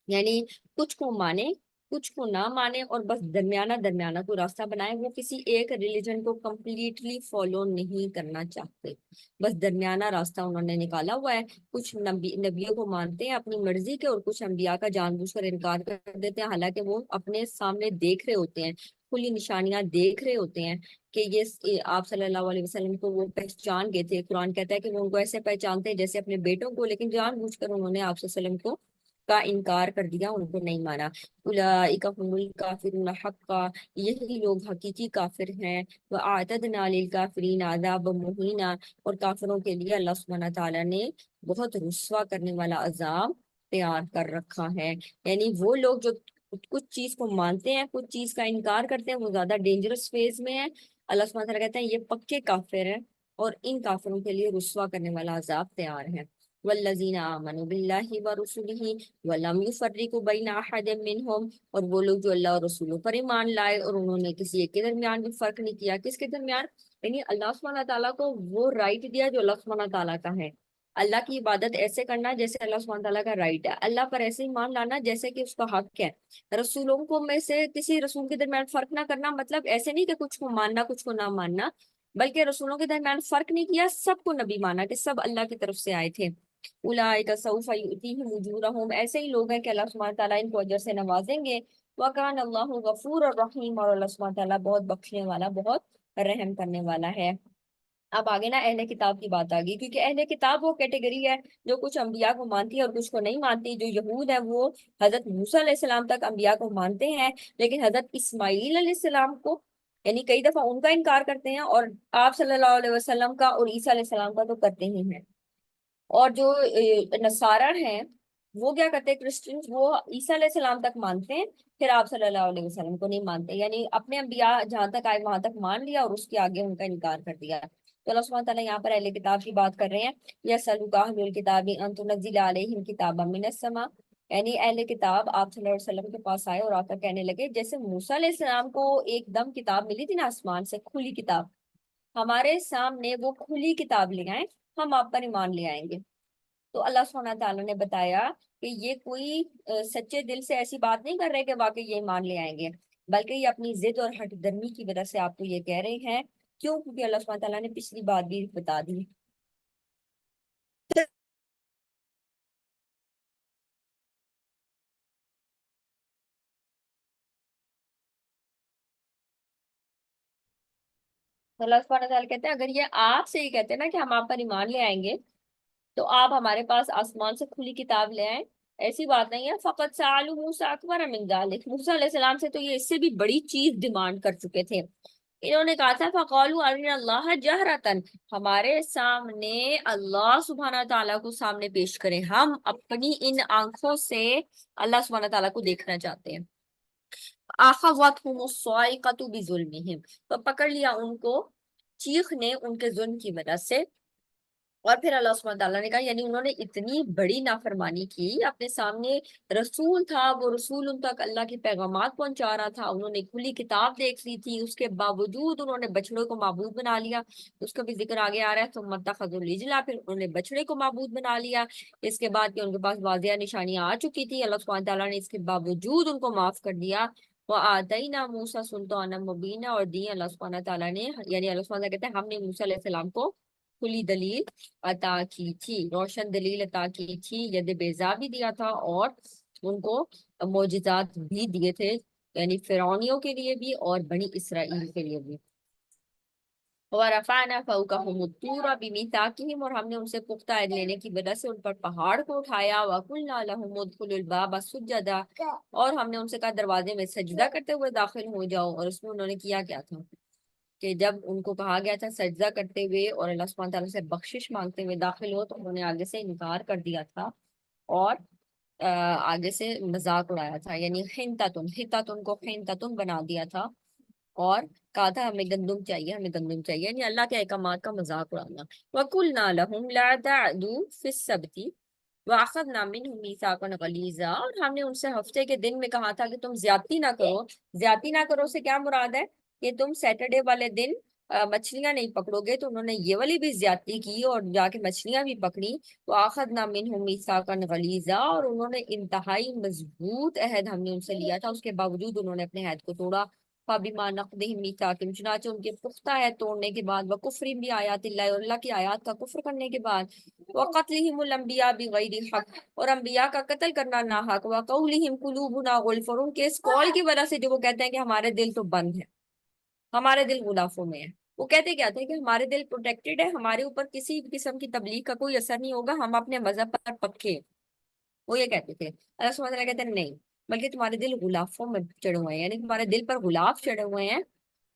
یعنی کچھ کو مانے کچھ کو نہ مانے اور بس درمیانہ درمیانہ کوئی راستہ بنائے، وہ کسی ایک ریلیجن کو کمپلیٹلی فالو نہیں کرنا چاہتے، بس درمیانہ راستہ انہوں نے نکالا ہوا ہے۔ کچھ نبیوں کو مانتے ہیں اپنی مرضی کے اور کچھ انبیاء کا جان بوجھ کر انکار کر دیتے ہیں، حالانکہ وہ اپنے سامنے دیکھ رہے ہوتے ہیں، کھلی نشانیاں دیکھ رہے ہوتے ہیں کہ یہ آپ صلی اللہ علیہ وسلم کو وہ پہچان گئے تھے۔ قرآن کہتا ہے کہ وہ ان کو ایسے پہچانتے ہیں جیسے اپنے بیٹوں کو، لیکن جان بوجھ کر انہوں نے آپ صلی اللہ علیہ وسلم کو کا انکار کر دیا، ان کو نہیں مانا۔ اولئک هم الکافرون حقا، یہی لوگ حقیقی کافر ہیں۔ وَأَعْتَدْنَا لِلْكَافِرِينَ عَذَابًا مُهِينًا، اور کافروں کے لیے اللہ سبحانہ تعالیٰ نے بہت رسوا کرنے والا عذاب تیار کر رکھا ہے۔ یعنی وہ لوگ جو کچھ چیز کو مانتے ہیں کچھ چیز کا انکار کرتے ہیں، وہ زیادہ ڈینجرس فیز میں ہے۔ اللہ سبحانہ تعالیٰ کہتے ہیں یہ پکے کافر ہیں اور ان کافروں کے لیے رسوا کرنے والا عذاب تیار ہے۔ والذین آمنوا باللہ ورسلہ ولم یفرقوا بین احد منہم، اور وہ لوگ جو اللہ اور رسولوں پر ایمان لائے اور انہوں نے کسی ایک کے درمیان بھی فرق نہیں کیا۔ کس کے درمیان؟ یعنی اللہ سبحانہ تعالیٰ کو وہ رائٹ دیا جو اللہ سبحانہ تعالیٰ کا ہے، اللہ کی عبادت ایسے کرنا جیسے اللہ سبحانہ تعالیٰ کا رائٹ ہے، اللہ پر ایسے ایمان لانا جیسے کہ اس کا حق ہے، رسولوں کو میں سے کسی رسول کے درمیان فرق نہ کرنا، مطلب ایسے نہیں کہ کچھ کو ماننا کچھ کو نہ ماننا، بلکہ رسولوں کے درمیان فرق نہیں کیا، سب کو نبی مانا کہ سب اللہ کی طرف سے آئے تھے۔ اولئک سوف یؤتیہم اجورہم، ایسے ہی لوگ ہیں کہ اللہ سبحانہ تعالیٰ ان کو اجر سے نوازیں گے۔ وکان اللہ غفور الرحیم، اور اللہ سبحانہ تعالیٰ بہت بخشنے والا بہت رحم کرنے والا ہے۔ اب آگے نا اہل کتاب کی بات آ گئی، کیونکہ اہل کتاب وہ کیٹیگری ہے جو کچھ انبیاء کو مانتی ہے اور کچھ کو نہیں مانتی۔ جو یہود ہے وہ حضرت موسیٰ علیہ السلام تک انبیاء کو مانتے ہیں، لیکن حضرت اسماعیل علیہ السلام کو یعنی کئی دفعہ ان کا انکار کرتے ہیں، اور آپ صلی اللہ علیہ وسلم کا اور عیسیٰ علیہ السلام کا تو کرتے ہی ہیں۔ اور جو نصارہ ہیں وہ کیا کرتے ہیں، کرسچنز، وہ عیسیٰ علیہ السلام تک مانتے ہیں، پھر آپ صلی اللہ علیہ وسلم کو نہیں مانتے، یعنی اپنے انبیاء جہاں تک آئے وہاں تک مان لیا اور اس کے آگے ان کا انکار کر دیا۔ تو اللہ سبحانہ تعالیٰ یہاں پر اہل کتاب کی بات کر رہے ہیں، یسألک اہل الکتاب ان تنزل علیہم کتابا من السماء، یعنی اہل کتاب آپ صلی اللہ علیہ وسلم کے پاس آئے اور آ کر کہنے لگے جیسے موسیٰ علیہ السلام کو ایک دم کتاب ملی تھی نا آسمان سے، کھلی کتاب، ہمارے سامنے وہ کھلی کتاب لے آئیں، ہم آپ پر ایمان لے آئیں گے۔ تو اللہ سبحانہ تعالیٰ نے بتایا کہ یہ کوئی سچے دل سے ایسی بات نہیں کر رہے کہ واقعی یہ ایمان لے آئیں گے، بلکہ یہ اپنی ضد اور ہٹ درمی کی وجہ سے آپ کو یہ کہہ رہے ہیں۔ کیوں؟ کیونکہ اللہ سبحانہ تعالیٰ نے پچھلی بات بھی بتا دی۔ تو اللہ سبحانہ تعالیٰ کہتے ہیں اگر یہ آپ سے ہی کہتے ہیں نا کہ ہم آپ پر ایمان لے آئیں گے تو آپ ہمارے پاس آسمان سے کھلی کتاب لے آئیں، ایسی بات نہیں ہے۔ فقط سألوا موسیٰ اکبر من ذلک، موسیٰ علیہ السلام سے تو یہ اس سے بھی بڑی چیز ڈیمانڈ کر چکے تھے، انہوں نے کہا تھا فقالوا ارنا اللہ جہرتن، ہمارے سامنے اللہ سبحانہ تعالیٰ کو سامنے پیش کریں، ہم اپنی ان آنکھوں سے اللہ سبحانہ تعالیٰ کو دیکھنا چاہتے ہیں۔ اخذتهم الصاعقۃ بظلمهم، تو پکڑ لیا ان کو چیخ نے ان کے ظلم کی وجہ سے۔ اور پھر اللہ سبحانہ تعالیٰ نے کہا یعنی انہوں نے اتنی بڑی نافرمانی کی، اپنے سامنے رسول تھا، وہ رسول ان تک اللہ کے پیغامات پہنچا رہا تھا، انہوں نے کھلی کتاب دیکھ لی تھی، اس کے باوجود انہوں نے بچڑے کو معبود بنا لیا۔ اس کا بھی ذکر آگے آ رہا ہے، تو متخذوا العجل، پھر انہوں نے بچڑے کو معبود بنا لیا۔ اس کے بعد کہ ان کے پاس واضح نشانیاں آ چکی تھی، اللہ سبحانہ تعالیٰ نے اس کے باوجود ان کو معاف کر دیا۔ وَآتَيْنَا مُوسَىٰ سُلْطَانًا مُبِينًا، اور دی اللہ سبحانہ تعالیٰ نے، یعنی اللہ سبحانہ تعالیٰ کہتے ہیں ہم نے موسیٰ علیہ السلام کو کھلی دلیل عطا کی تھی، روشن دلیل عطا کی تھی، ید بیضا بھی دیا تھا، اور ان کو معجزات بھی دیے تھے، یعنی فرعونیوں کے لیے بھی اور بنی اسرائیل کے لیے بھی۔ وَرَفَعْنَا فَوْقَهُمُ الطُّورَ بِمِيثَاقِهِمْ، اور ہم نے ان سے پختہ عہد لینے کی وجہ سے ان پر پہاڑ کو اٹھایا۔ وَقُلْنَا لَهُمُ ادْخُلُوا الْبَابَ سُجَّدًا، اور ہم نے ان سے کہا دروازے میں سجدہ کرتے ہوئے داخل ہو جاؤ۔ اور اس میں انہوں نے کیا کیا تھا کہ جب ان کو کہا گیا تھا سجدہ کرتے ہوئے اور اللہ سبحانہ تعالیٰ سے بخشش مانگتے ہوئے داخل ہو، تو انہوں نے آگے سے انکار کر دیا تھا اور آگے سے مذاق اڑایا تھا، یعنی حنتتن کو حنتتن بنا دیا تھا، اور کہا تھا ہمیں گندم چاہیے، ہمیں گندم چاہیے، یعنی اللہ کے احکامات کا مذاق اڑانا۔ وَقُلْنَا لَهُمْ لَا تَعْدُوا فِي السَّبْتِ وَأَخَذْنَا مِنْهُمْ مِيثَاقًا غَلِيظًا، اور ہم نے ان سے ہفتے کے دن میں کہا تھا کہ تم زیادتی نہ کرو۔ زیادتی نہ کرو سے کیا مراد ہے کہ تم سیٹرڈے والے دن مچھلیاں نہیں پکڑو گے، تو انہوں نے یہ والی بھی زیادتی کی اور جا کے مچھلیاں بھی پکڑی۔ وَأَخَذْنَا مِنْهُمْ مِيثَاقًا غَلِيظًا، اور انہوں نے انتہائی مضبوط عہد ہم نے ان سے لیا تھا، اس کے باوجود انہوں نے اپنے عہد کو توڑا۔ فَبِمَا نَقْضِهِمْ مِيثَاقَهُمْ، چنانچہ ان کے پختہ عہد توڑنے کے بعد، وَكُفْرِهِمْ بِآيَاتِ اللَّهِ، اور اللہ کی آیات کا کفر کرنے کے بعد، وَقَتْلِهِمُ الْأَنْبِيَاءَ بِغَيْرِ حَقٍّ، اور انبیاء کا قتل کرنا ناحق، وَقَوْلِهِمْ قُلُوبُنَا غُلْفٌ، اور ان کے اس قول کی وجہ سے جو وہ کہتے ہیں کہ ہمارے دل تو بند ہے، ہمارے دل غلافوں میں ہے۔ وہ کہتے کیا تھے کہ ہمارے دل پروٹیکٹڈ ہے، ہمارے اوپر کسی قسم کی تبلیغ کا کوئی اثر نہیں ہوگا، ہم اپنے مذہب پر پکے ہیں۔ وہ یہ کہتے تھے، اللہ سبحانہ وتعالیٰ کہتے ہیں نہیں، بلکہ تمہارے دل غلافوں میں چڑھے ہوئے ہیں، یعنی تمہارے دل پر غلاف چڑھے ہوئے ہیں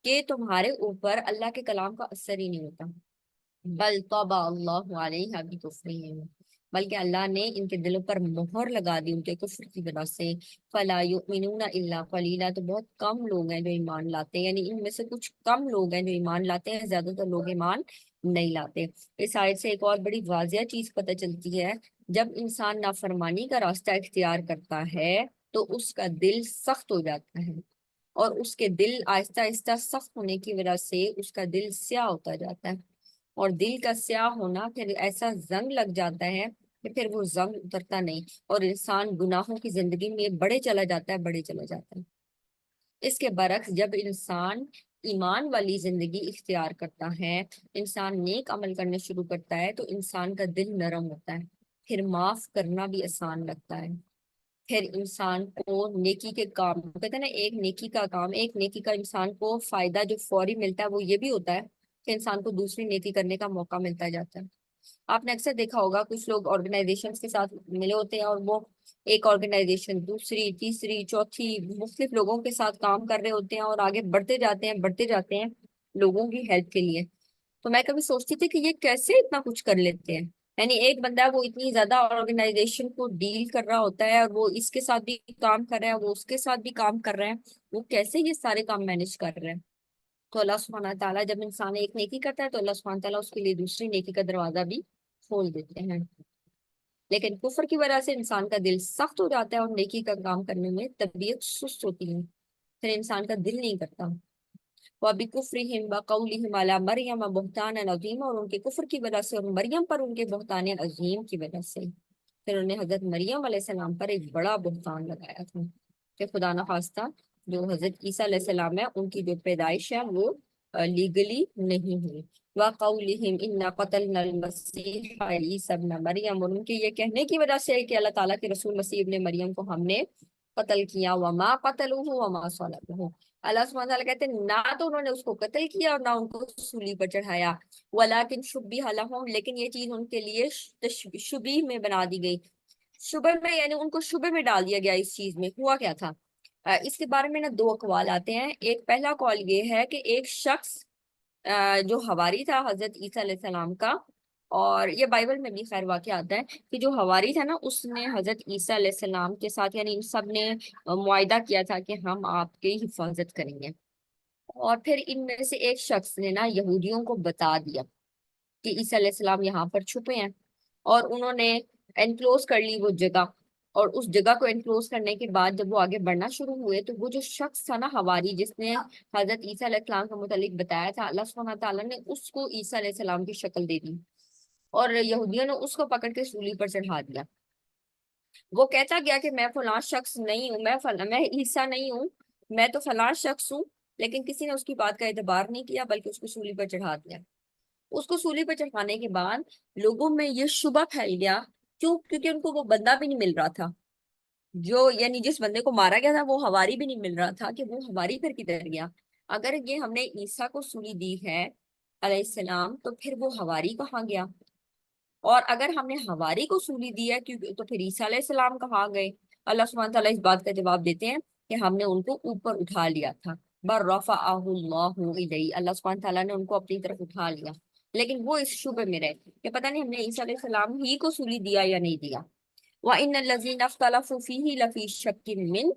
کہ تمہارے اوپر اللہ کے کلام کا اثر ہی نہیں ہوتا۔ بل طبع اللہ علیہ بکفرہم، بلکہ اللہ نے ان کے دلوں پر مہر لگا دی ان کے کفر کی وجہ سے۔ فلا یؤمنون الا قلیلا، تو بہت کم لوگ ہیں جو ایمان لاتے ہیں، یعنی ان میں سے کچھ کم لوگ ہیں جو ایمان لاتے ہیں، زیادہ تر لوگ ایمان نہیں لاتے۔ اس آیت سے ایک اور بڑی واضح چیز پتہ چلتی ہے، جب انسان نافرمانی کا راستہ اختیار کرتا ہے تو اس کا دل سخت ہو جاتا ہے، اور اس کے دل آہستہ آہستہ سخت ہونے کی وجہ سے اس کا دل سیاہ ہوتا جاتا ہے، اور دل کا سیاہ ہونا پھر ایسا زنگ لگ جاتا ہے کہ پھر وہ زنگ اترتا نہیں، اور انسان گناہوں کی زندگی میں بڑے چلا جاتا ہے، بڑے چلا جاتا ہے۔ اس کے برعکس جب انسان ایمان والی زندگی اختیار کرتا ہے، انسان نیک عمل کرنے شروع کرتا ہے، تو انسان کا دل نرم ہوتا ہے، پھر معاف کرنا بھی آسان لگتا ہے، پھر انسان کو نیکی کے کام، کہتے ہیں نا ایک نیکی کا کام، ایک نیکی کا انسان کو فائدہ جو فوری ملتا ہے وہ یہ بھی ہوتا ہے کہ انسان کو دوسری نیکی کرنے کا موقع ملتا جاتا ہے۔ آپ نے اکثر دیکھا ہوگا کچھ لوگ آرگنائزیشن کے ساتھ ملے ہوتے ہیں، اور وہ ایک آرگنائزیشن دوسری تیسری چوتھی مختلف لوگوں کے ساتھ کام کر رہے ہوتے ہیں اور آگے بڑھتے جاتے ہیں لوگوں کی ہیلپ کے لیے۔ تو میں کبھی سوچتی تھی کہ یہ کیسے اتنا کچھ کر لیتے ہیں، یعنی ایک بندہ وہ اتنی زیادہ آرگنائزیشن کو ڈیل کر رہا ہوتا ہے، اور وہ اس کے ساتھ بھی کام کر رہا ہے، وہ اس کے ساتھ بھی کام کر رہے ہیں، وہ کیسے یہ سارے کام مینج کر رہے ہیں؟ تو اللہ سبحانہ تعالیٰ جب انسان ایک نیکی کرتا ہے تو اللہ سبحانہ تعالیٰ اس کے لیے دوسری نیکی کا دروازہ بھی کھول دیتے ہیں، لیکن کفر کی وجہ سے انسان کا دل سخت ہو جاتا ہے اور نیکی کا کام کرنے میں طبیعت سست ہوتی ہے، پھر انسان کا دل نہیں کرتا۔ وَبِكُفْرِهِمْ وَقَوْلِهِمْ عَلَى مَرْيَمَ بُهْتَانًا عَظِيمًا، اور ان کے کفر کی وجہ سے اور مریم پر ان کے بہتان عظیم کی وجہ سے، پھر انہوں نے حضرت مریم علیہ السلام پر ایک بڑا بہتان لگایا تھا کہ خدا نخواستہ جو حضرت عیسیٰ علیہ السلام ہے ان کی جو پیدائش ہے وہ لیگلی نہیں ہوئی۔ وَقَوْلِهِمْ إِنَّا قَتَلْنَا الْمَسِيحَ عِيسَى ابْنَ مَرْيَمَ، اور ان کے یہ کہنے کی وجہ سے کہ اللہ تعالیٰ کے رسول مسیح ابن مریم کو ہم نے قتل کیا۔ وَمَا قَتَلُوهُ وَمَا صَلَبُوهُ، اللہ سبحانہ تعالیٰ کہتے ہیں نہ تو انہوں نے اس کو قتل کیا اور نہ ان کو سولی پر چڑھایا، وَلَكِنْ شُبِّهَ لَهُمْ، لیکن یہ چیز ان کے لیے شبیہ میں بنا دی گئی، شبہ میں، یعنی ان کو شبہ میں ڈال دیا گیا۔ اس چیز میں ہوا کیا تھا، اس کے بارے میں نا دو اقوال آتے ہیں۔ ایک پہلا قول یہ ہے کہ ایک شخص جو حواری تھا حضرت عیسیٰ علیہ السلام کا، اور یہ بائبل میں بھی خیر واقعہ آتا ہے کہ جو حواری تھا نا اس نے حضرت عیسیٰ علیہ السلام کے ساتھ، یعنی ان سب نے معاہدہ کیا تھا کہ ہم آپ کی حفاظت کریں گے، اور پھر ان میں سے ایک شخص نے نا یہودیوں کو بتا دیا کہ عیسیٰ علیہ السلام یہاں پر چھپے ہیں، اور انہوں نے انکلوز کر لی وہ جگہ، اور اس جگہ کو انکلوز کرنے کے بعد جب وہ آگے بڑھنا شروع ہوئے تو وہ جو شخص تھا نا حواری، جس نے حضرت عیسیٰ علیہ السلام کے متعلق بتایا تھا، اللہ سبحانہ تعالیٰ نے اس کو عیسیٰ علیہ السلام کی شکل دے دی، اور یہودیوں نے اس کو پکڑ کے سولی پر چڑھا دیا۔ وہ کہتا گیا کہ میں فلاں شخص نہیں ہوں، میں عیسیٰ نہیں ہوں، میں تو فلاں شخص ہوں، لیکن کسی نے اس کی بات کا اعتبار نہیں کیا بلکہ اس کو سولی پر چڑھا دیا۔ اس کو سولی پر چڑھانے کے بعد لوگوں میں یہ شبہ پھیل گیا، کیونکہ ان کو وہ بندہ بھی نہیں مل رہا تھا، جو یعنی جس بندے کو مارا گیا تھا وہ حواری بھی نہیں مل رہا تھا، کہ وہ حواری پھر کدھر گیا؟ اگر یہ ہم نے عیسیٰ کو سولی دی ہے علیہ السلام، تو پھر وہ حواری کہاں گیا؟ اور اگر ہم نے حواری کو سولی دی ہے کیونکہ، تو پھر عیسیٰ علیہ السلام کہاں گئے؟ اللہ سبحانہ تعالیٰ اس بات کا جواب دیتے ہیں کہ ہم نے ان کو اوپر اٹھا لیا تھا، برفعہ اللہ الیہ، اللہ سبحانہ تعالیٰ نے ان کو اپنی طرف اٹھا لیا، لیکن وہ اس شبے میں رہے کہ پتہ نہیں ہم نے عیسیٰ علیہ السلام ہی کو سولی دیا یا نہیں دیا۔ وَإِنَّ الَّذِينَ اخْتَلَفُوا فِيهِ لَفِي شَكٍّ مِّنْهُ،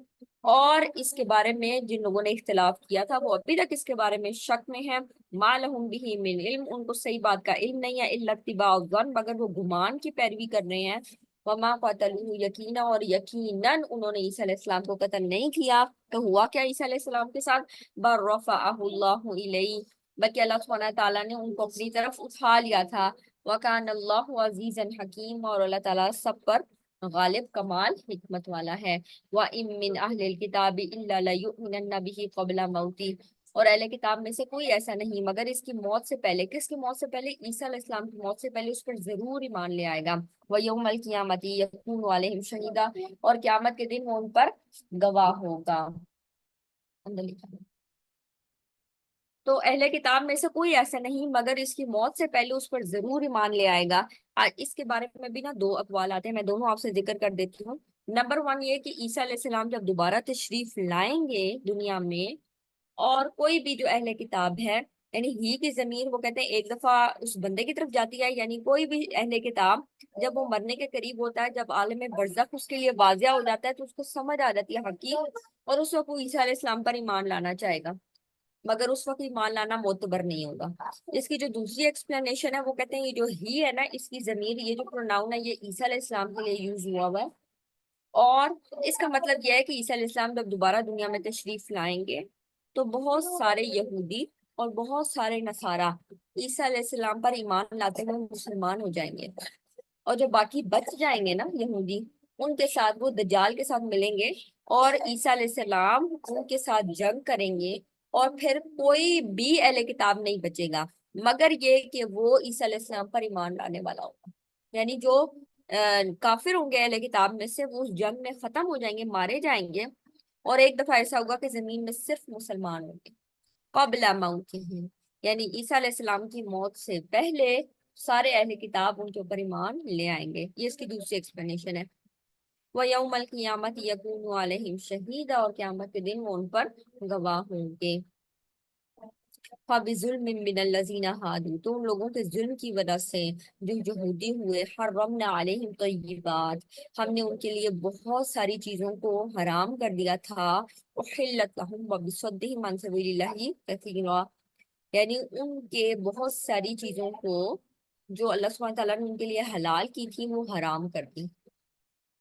اور اس کے بارے میں جن لوگوں نے اختلاف کیا تھا وہ ابھی تک اس کے بارے میں شک میں ہیں، مَا لَهُم بِهِ مِنْ علم، ان کو صحیح بات کا علم نہیں ہے، إِلَّا اتِّبَاعُ الظَّنِّ، مگر وہ گمان کی پیروی کر رہے ہیں، وَمَا قَتَلُوهُ یقینا، اور یقیناً انہوں نے عیسیٰ علیہ السلام کو قتل نہیں کیا۔ تو ہوا کیا عیسیٰ علیہ السلام کے ساتھ؟ بَل رَفَعَهُ اللَّهُ إِلَيْهِ، بلکہ اللہ سبحانہ تعالیٰ نے ان کو اپنی طرف اٹھا لیا تھا، وَكَانَ اللَّهُ عَزِيزًا حَكِيمًا، اور اللہ تعالیٰ سب پر غالب کمال حکمت والا ہے۔ وَإِن مِّنْ أَهْلِ الْكِتَابِ إِلَّا لَيُؤْمِنَنَّ بِهِ قَبْلَ مَوْتِهِ، اور اہل کتاب میں سے کوئی ایسا نہیں مگر اس کی موت سے پہلے، کس کی موت سے پہلے؟ عیسیٰ علیہ السلام کی موت سے پہلے اس پر ضرور ایمان لے آئے گا۔ وَيَوْمَ الْقِيَامَةِ يَكُونُ عَلَيْهِمْ شَهِيدًا، اور قیامت کے دن وہ ان پر گواہ ہوگا۔ اندر لکھا ہے۔ تو اہل کتاب میں سے کوئی ایسا نہیں مگر اس کی موت سے پہلے اس پر ضرور ایمان لے آئے گا۔ اس کے بارے میں بھی نا دو اقوال آتے ہیں، میں دونوں آپ سے ذکر کر دیتی ہوں۔ نمبر 1 یہ کہ عیسیٰ علیہ السلام جب دوبارہ تشریف لائیں گے دنیا میں، اور کوئی بھی جو اہل کتاب ہے، یعنی ہی کی ضمیر وہ کہتے ہیں ایک دفعہ اس بندے کی طرف جاتی ہے، یعنی کوئی بھی اہل کتاب جب وہ مرنے کے قریب ہوتا ہے، جب عالم برزخ اس کے لیے واضح ہو جاتا ہے، تو اس کو سمجھ آ جاتی ہے حقیقت، اور اس وقت وہ عیسیٰ علیہ السلام پر ایمان لانا چاہے گا، مگر اس وقت ایمان لانا معتبر نہیں ہوگا۔ اس کی جو دوسری ایکسپلینیشن ہے وہ کہتے ہیں یہ جو ہی ہے نا، اس کی ضمیر، یہ جو پروناؤن ہے، یہ عیسیٰ علیہ السلام کے لیے یوز ہوا ہوا ہے، اور اس کا مطلب یہ ہے کہ عیسیٰ علیہ السلام جب دوبارہ دنیا میں تشریف لائیں گے تو بہت سارے یہودی اور بہت سارے نصارہ عیسیٰ علیہ السلام پر ایمان لاتے ہوئے مسلمان ہو جائیں گے، اور جو باقی بچ جائیں گے نا یہودی، ان کے ساتھ وہ دجال کے ساتھ ملیں گے، اور عیسیٰ علیہ السلام ان کے ساتھ جنگ کریں گے، اور پھر کوئی بھی اہل کتاب نہیں بچے گا مگر یہ کہ وہ عیسیٰ علیہ السلام پر ایمان لانے والا ہوگا، یعنی جو کافر ہوں گے اہل کتاب میں سے، وہ اس جنگ میں ختم ہو جائیں گے، مارے جائیں گے، اور ایک دفعہ ایسا ہوگا کہ زمین میں صرف مسلمان ہوں گے قبل موتہ، یعنی عیسیٰ علیہ السلام کی موت سے پہلے سارے اہل کتاب ان کے اوپر ایمان لے آئیں گے۔ یہ اس کی دوسری ایکسپلینیشن ہے۔ وَيَوْمَ الْقِيَامَةِ يَكُونُ عَلَيْهِمْ شَهِيدًا، اور قیامت کے دن وہ ان پر گواہ ہوں گے۔ فَبِظُلْمٍ مِّنَ الَّذِينَ هَادُوا، تو ان لوگوں کے ظلم کی وجہ سے جو یہودی ہوئے، حرمنا علیہم طیبات، ہم نے ان کے لیے بہت ساری چیزوں کو حرام کر دیا تھا، احلت لہم وبصدہم عن سبیل اللہ کثیرا، یعنی ان کے بہت ساری چیزوں کو جو اللہ سبحانہ تعالیٰ نے ان کے لیے حلال کی تھی وہ حرام کر دی۔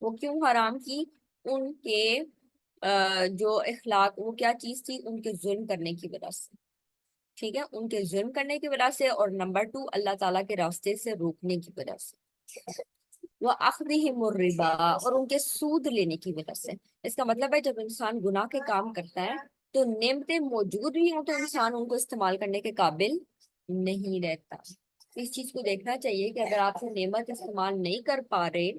وہ کیوں حرام کی؟ ان کے جو اخلاق، وہ کیا چیز تھی؟ ان کے ظلم کرنے کی وجہ سے، ٹھیک ہے، ان کے ظلم کرنے کی وجہ سے، اور نمبر 2 اللہ تعالیٰ کے راستے سے روکنے کی وجہ سے، وہ اخذہم الربا، اور ان کے سود لینے کی وجہ سے۔ اس کا مطلب ہے جب انسان گناہ کے کام کرتا ہے تو نعمتیں موجود بھی ہوں تو انسان ان کو استعمال کرنے کے قابل نہیں رہتا۔ اس چیز کو دیکھنا چاہیے کہ اگر آپ سے نعمت استعمال نہیں کر پا رہے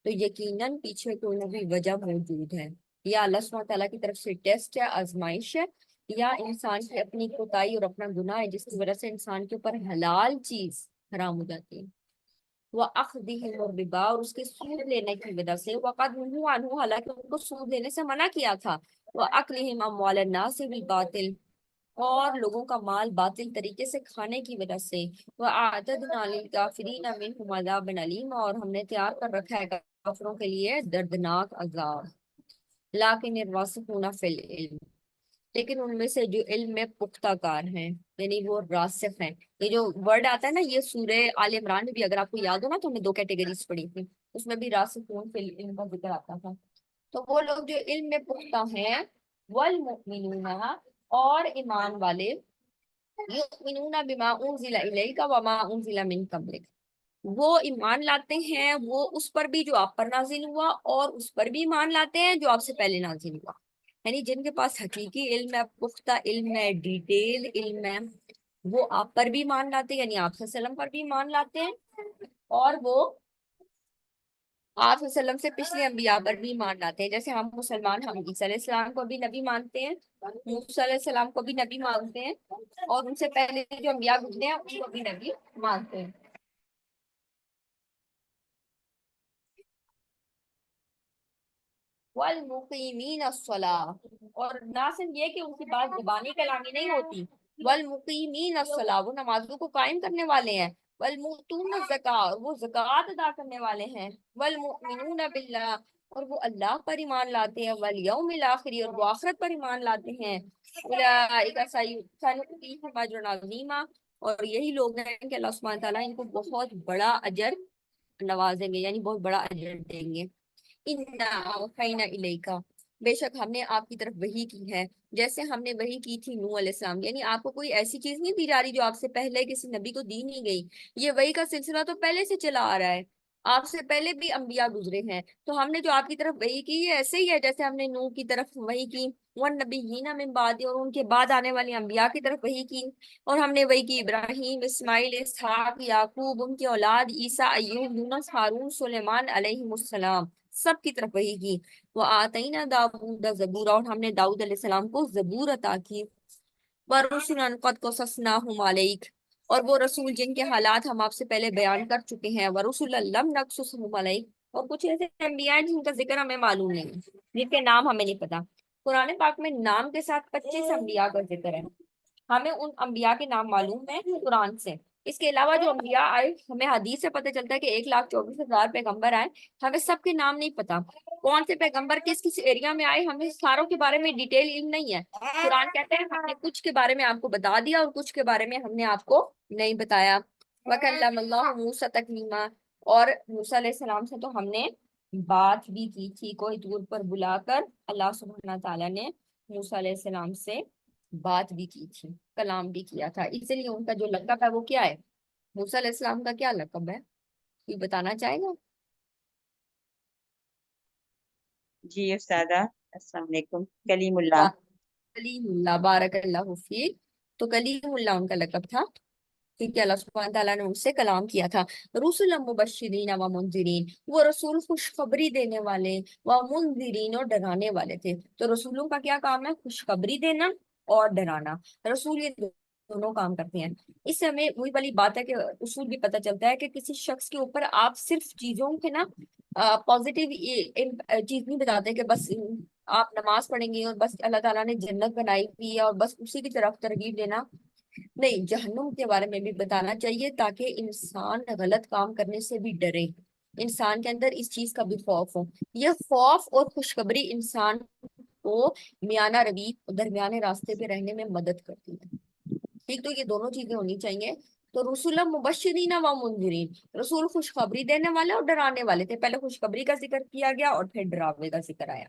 تو یقیناً پیچھے کوئی نہ کوئی وجہ موجود ہے، یا اللہ سبحانہ تعالیٰ کی طرف سے ٹیسٹ ہے، آزمائش ہے، یا انسان کی اپنی کوتاہی اور اپنا گناہ ہے جس کی وجہ سے انسان کے اوپر حلال چیز حرام ہو جاتی ہے۔ وہ اخذہم الربا، اور اس کے سود لینے کی وجہ سے، وقد نہوا عنہ، حالانکہ ان کو سود لینے سے منع کیا تھا، وہ اکلہم اموال الناس بالباطل، اور لوگوں کا مال باطل طریقے سے کھانے کی وجہ سے، وَأَعْتَدْنَا لِلْكَافِرِينَ مِنْهُمْ عَذَابًا أَلِيمًا، اور ہم نے تیار کر رکھا ہے کافروں کے لیے دردناک عذاب۔ لیکن الراسخون فی العلم، لیکن ان میں سے جو علم میں پختہ کار ہیں، یعنی وہ راسخ ہیں۔ یہ جو ورڈ آتا ہے نا، یہ سورہ آل عمران میں بھی اگر آپ کو یاد ہو نا، تو ہم نے دو کیٹیگریز پڑھی تھی، اس میں بھی راسخون فی العلم کا ذکر آتا تھا۔ تو وہ لوگ جو علم میں پختہ ہیں، والمؤمنون، اور ایمان والے، یؤمنون بما انزل الیک وما انزل من قبلک، وہ ایمان لاتے ہیں وہ اس پر بھی جو آپ پر نازل ہوا، اور اس پر بھی ایمان لاتے ہیں جو آپ سے پہلے نازل ہوا۔ یعنی جن کے پاس حقیقی علم ہے، پختہ علم ہے، ڈیٹیل علم ہے، وہ آپ پر بھی ایمان لاتے ہیں، یعنی آپ صلی اللہ علیہ وسلم پر بھی ایمان لاتے ہیں، اور وہ آپ صلی اللہ علیہ وسلم سے پچھلے انبیاء پر بھی ایمان لاتے ہیں۔ جیسے ہم مسلمان، ہم عیسیٰ علیہ السلام کو بھی نبی مانتے ہیں، موسیٰ علیہ السلام کو بھی نبی مانتے ہیں، اور ان سے پہلے جو انبیاء گزرے ہیں ان کو بھی نبی مانتے ہیں۔ والمقیمین الصلاۃ، اور نہ صرف یہ کہ ان کی بات زبانی کلامی نہیں ہوتی، والمقیمین الصلاۃ، وہ نمازوں کو قائم کرنے والے ہیں، والمؤتون الزکاۃ، وہ زکوٰۃ ادا کرنے والے ہیں، والمؤمنون باللہ، اور وہ اللہ پر ایمان لاتے ہیں، والیوم الاخر، اور وہ آخرت پر ایمان لاتے ہیں، اولئک سنؤتیہم اجرا عظیما، اور یہی لوگ ہیں کہ اللہ سبحانہ تعالیٰ ان کو بہت بڑا اجر نوازیں گے، یعنی بہت بڑا اجر دیں گے۔ اِنَّا أَوْحَيْنَا إِلَيْكَ، بے شک ہم نے آپ کی طرف وحی کی ہے، جیسے ہم نے وحی کی تھی نوح علیہ السلام، یعنی آپ کو کوئی ایسی چیز نہیں دی جا رہی جو آپ سے پہلے کسی نبی کو دی نہیں گئی۔ یہ وحی کا سلسلہ تو پہلے سے چلا آ رہا ہے، آپ سے پہلے بھی انبیاء گزرے ہیں، تو ہم نے جو آپ کی طرف وحی کی ہے ایسے ہی ہے جیسے ہم نے نوح کی طرف وحی کی، والنبیین من بعد، اور ان کے بعد آنے والی انبیاء کی طرف وحی کی، اور ہم نے وحی کی ابراہیم، اسماعیل، اسحاق، یعقوب، ان کی اولاد، عیسیٰ، ایوب، یونس، ہارون، سلیمان علیہ السلام، سب کی طرف وحی کی۔ وَآتَيْنَا دَاوُودَ زَبُورًا، اور ہم نے داؤد علیہ السلام کو زبور عطا کی۔ وَرُسُلًا قَدْ قَصَصْنَاهُمْ عَلَيْكَ، اور وہ رسول جن کے حالات ہم آپ سے پہلے بیان کر چکے ہیں، وَرُسُلًا لَمْ نَقْصُصْهُمْ عَلَيْكَ، اور کچھ ایسے انبیاء ہیں جن کا ذکر ہمیں معلوم نہیں، جن کے نام ہمیں نہیں پتا۔ قرآن پاک میں نام کے ساتھ 25 انبیاء کا ذکر ہے، ہمیں ان انبیاء کے نام معلوم ہیں قرآن سے۔ اس کے علاوہ جو انبیاء آئے ہمیں حدیث سے پتہ چلتا ہے کہ 1,24,000 پیغمبر آئے، ہمیں سب کے نام نہیں پتا، کون سے پیغمبر کس کس ایریا میں آئے، ہمیں ساروں کے بارے میں ڈیٹیل علم نہیں ہے۔ قرآن کہتے ہیں ہم نے کچھ کے بارے میں آپ کو بتا دیا اور کچھ کے بارے میں ہم نے آپ کو نہیں بتایا۔ وَكَلَّمَ اللَّهُ مُوسَىٰ تَكْلِيمًا، اور موسیٰ علیہ السلام سے تو ہم نے بات بھی کی تھی، کوئی طور پر بلا کر اللہ سبحانہ تعالیٰ نے موسیٰ علیہ السلام سے بات بھی کی تھی، کلام بھی کیا تھا، اس لیے ان کا جو لقب ہے وہ کیا ہے؟ موسیٰ علیہ السلام کا کیا لقب ہے؟ کوئی بتانا چاہے گا؟ جی استاذہ، السلام علیکم۔ کلیم اللہ۔ کلیم اللہ، بارک اللہ فیک، تو کلیم اللہ ان کا لقب تھا، کیونکہ اللہ سبحانہ تعالیٰ نے اس سے کلام کیا تھا۔ رسول مبشرین و منذرین، وہ رسول خوشخبری دینے والے، و منذرین، اور ڈرانے والے تھے۔ تو رسولوں کا کیا کام ہے؟ خوشخبری دینا اور ڈرانا، رسول یہ دونوں کام کرتے ہیں۔ اس سے ہمیں وہی والی بات ہے کہ اصول بھی پتہ چلتا ہے کہ کسی شخص کے اوپر آپ صرف چیزوں کے نا پازیٹیو چیز نہیں بتاتے کہ بس آپ نماز پڑھیں گی اور بس اللہ تعالیٰ نے جنت بنائی ہوئی ہے اور بس اسی کی طرف ترغیب دینا نہیں، جہنم کے بارے میں بھی بتانا چاہیے تاکہ انسان غلط کام کرنے سے بھی ڈرے، انسان کے اندر اس چیز کا بھی خوف ہو۔ یہ خوف اور خوشخبری انسان کو میانہ روی، درمیانے راستے پہ رہنے میں مدد کرتی ہے۔ ٹھیک، تو یہ دونوں چیزیں ہونی چاہیے۔ تو رسول مبشرین و منذرین، رسول خوشخبری دینے والے اور ڈرانے والے تھے، پہلے خوشخبری کا ذکر کیا گیا اور پھر ڈراوے کا ذکر آیا۔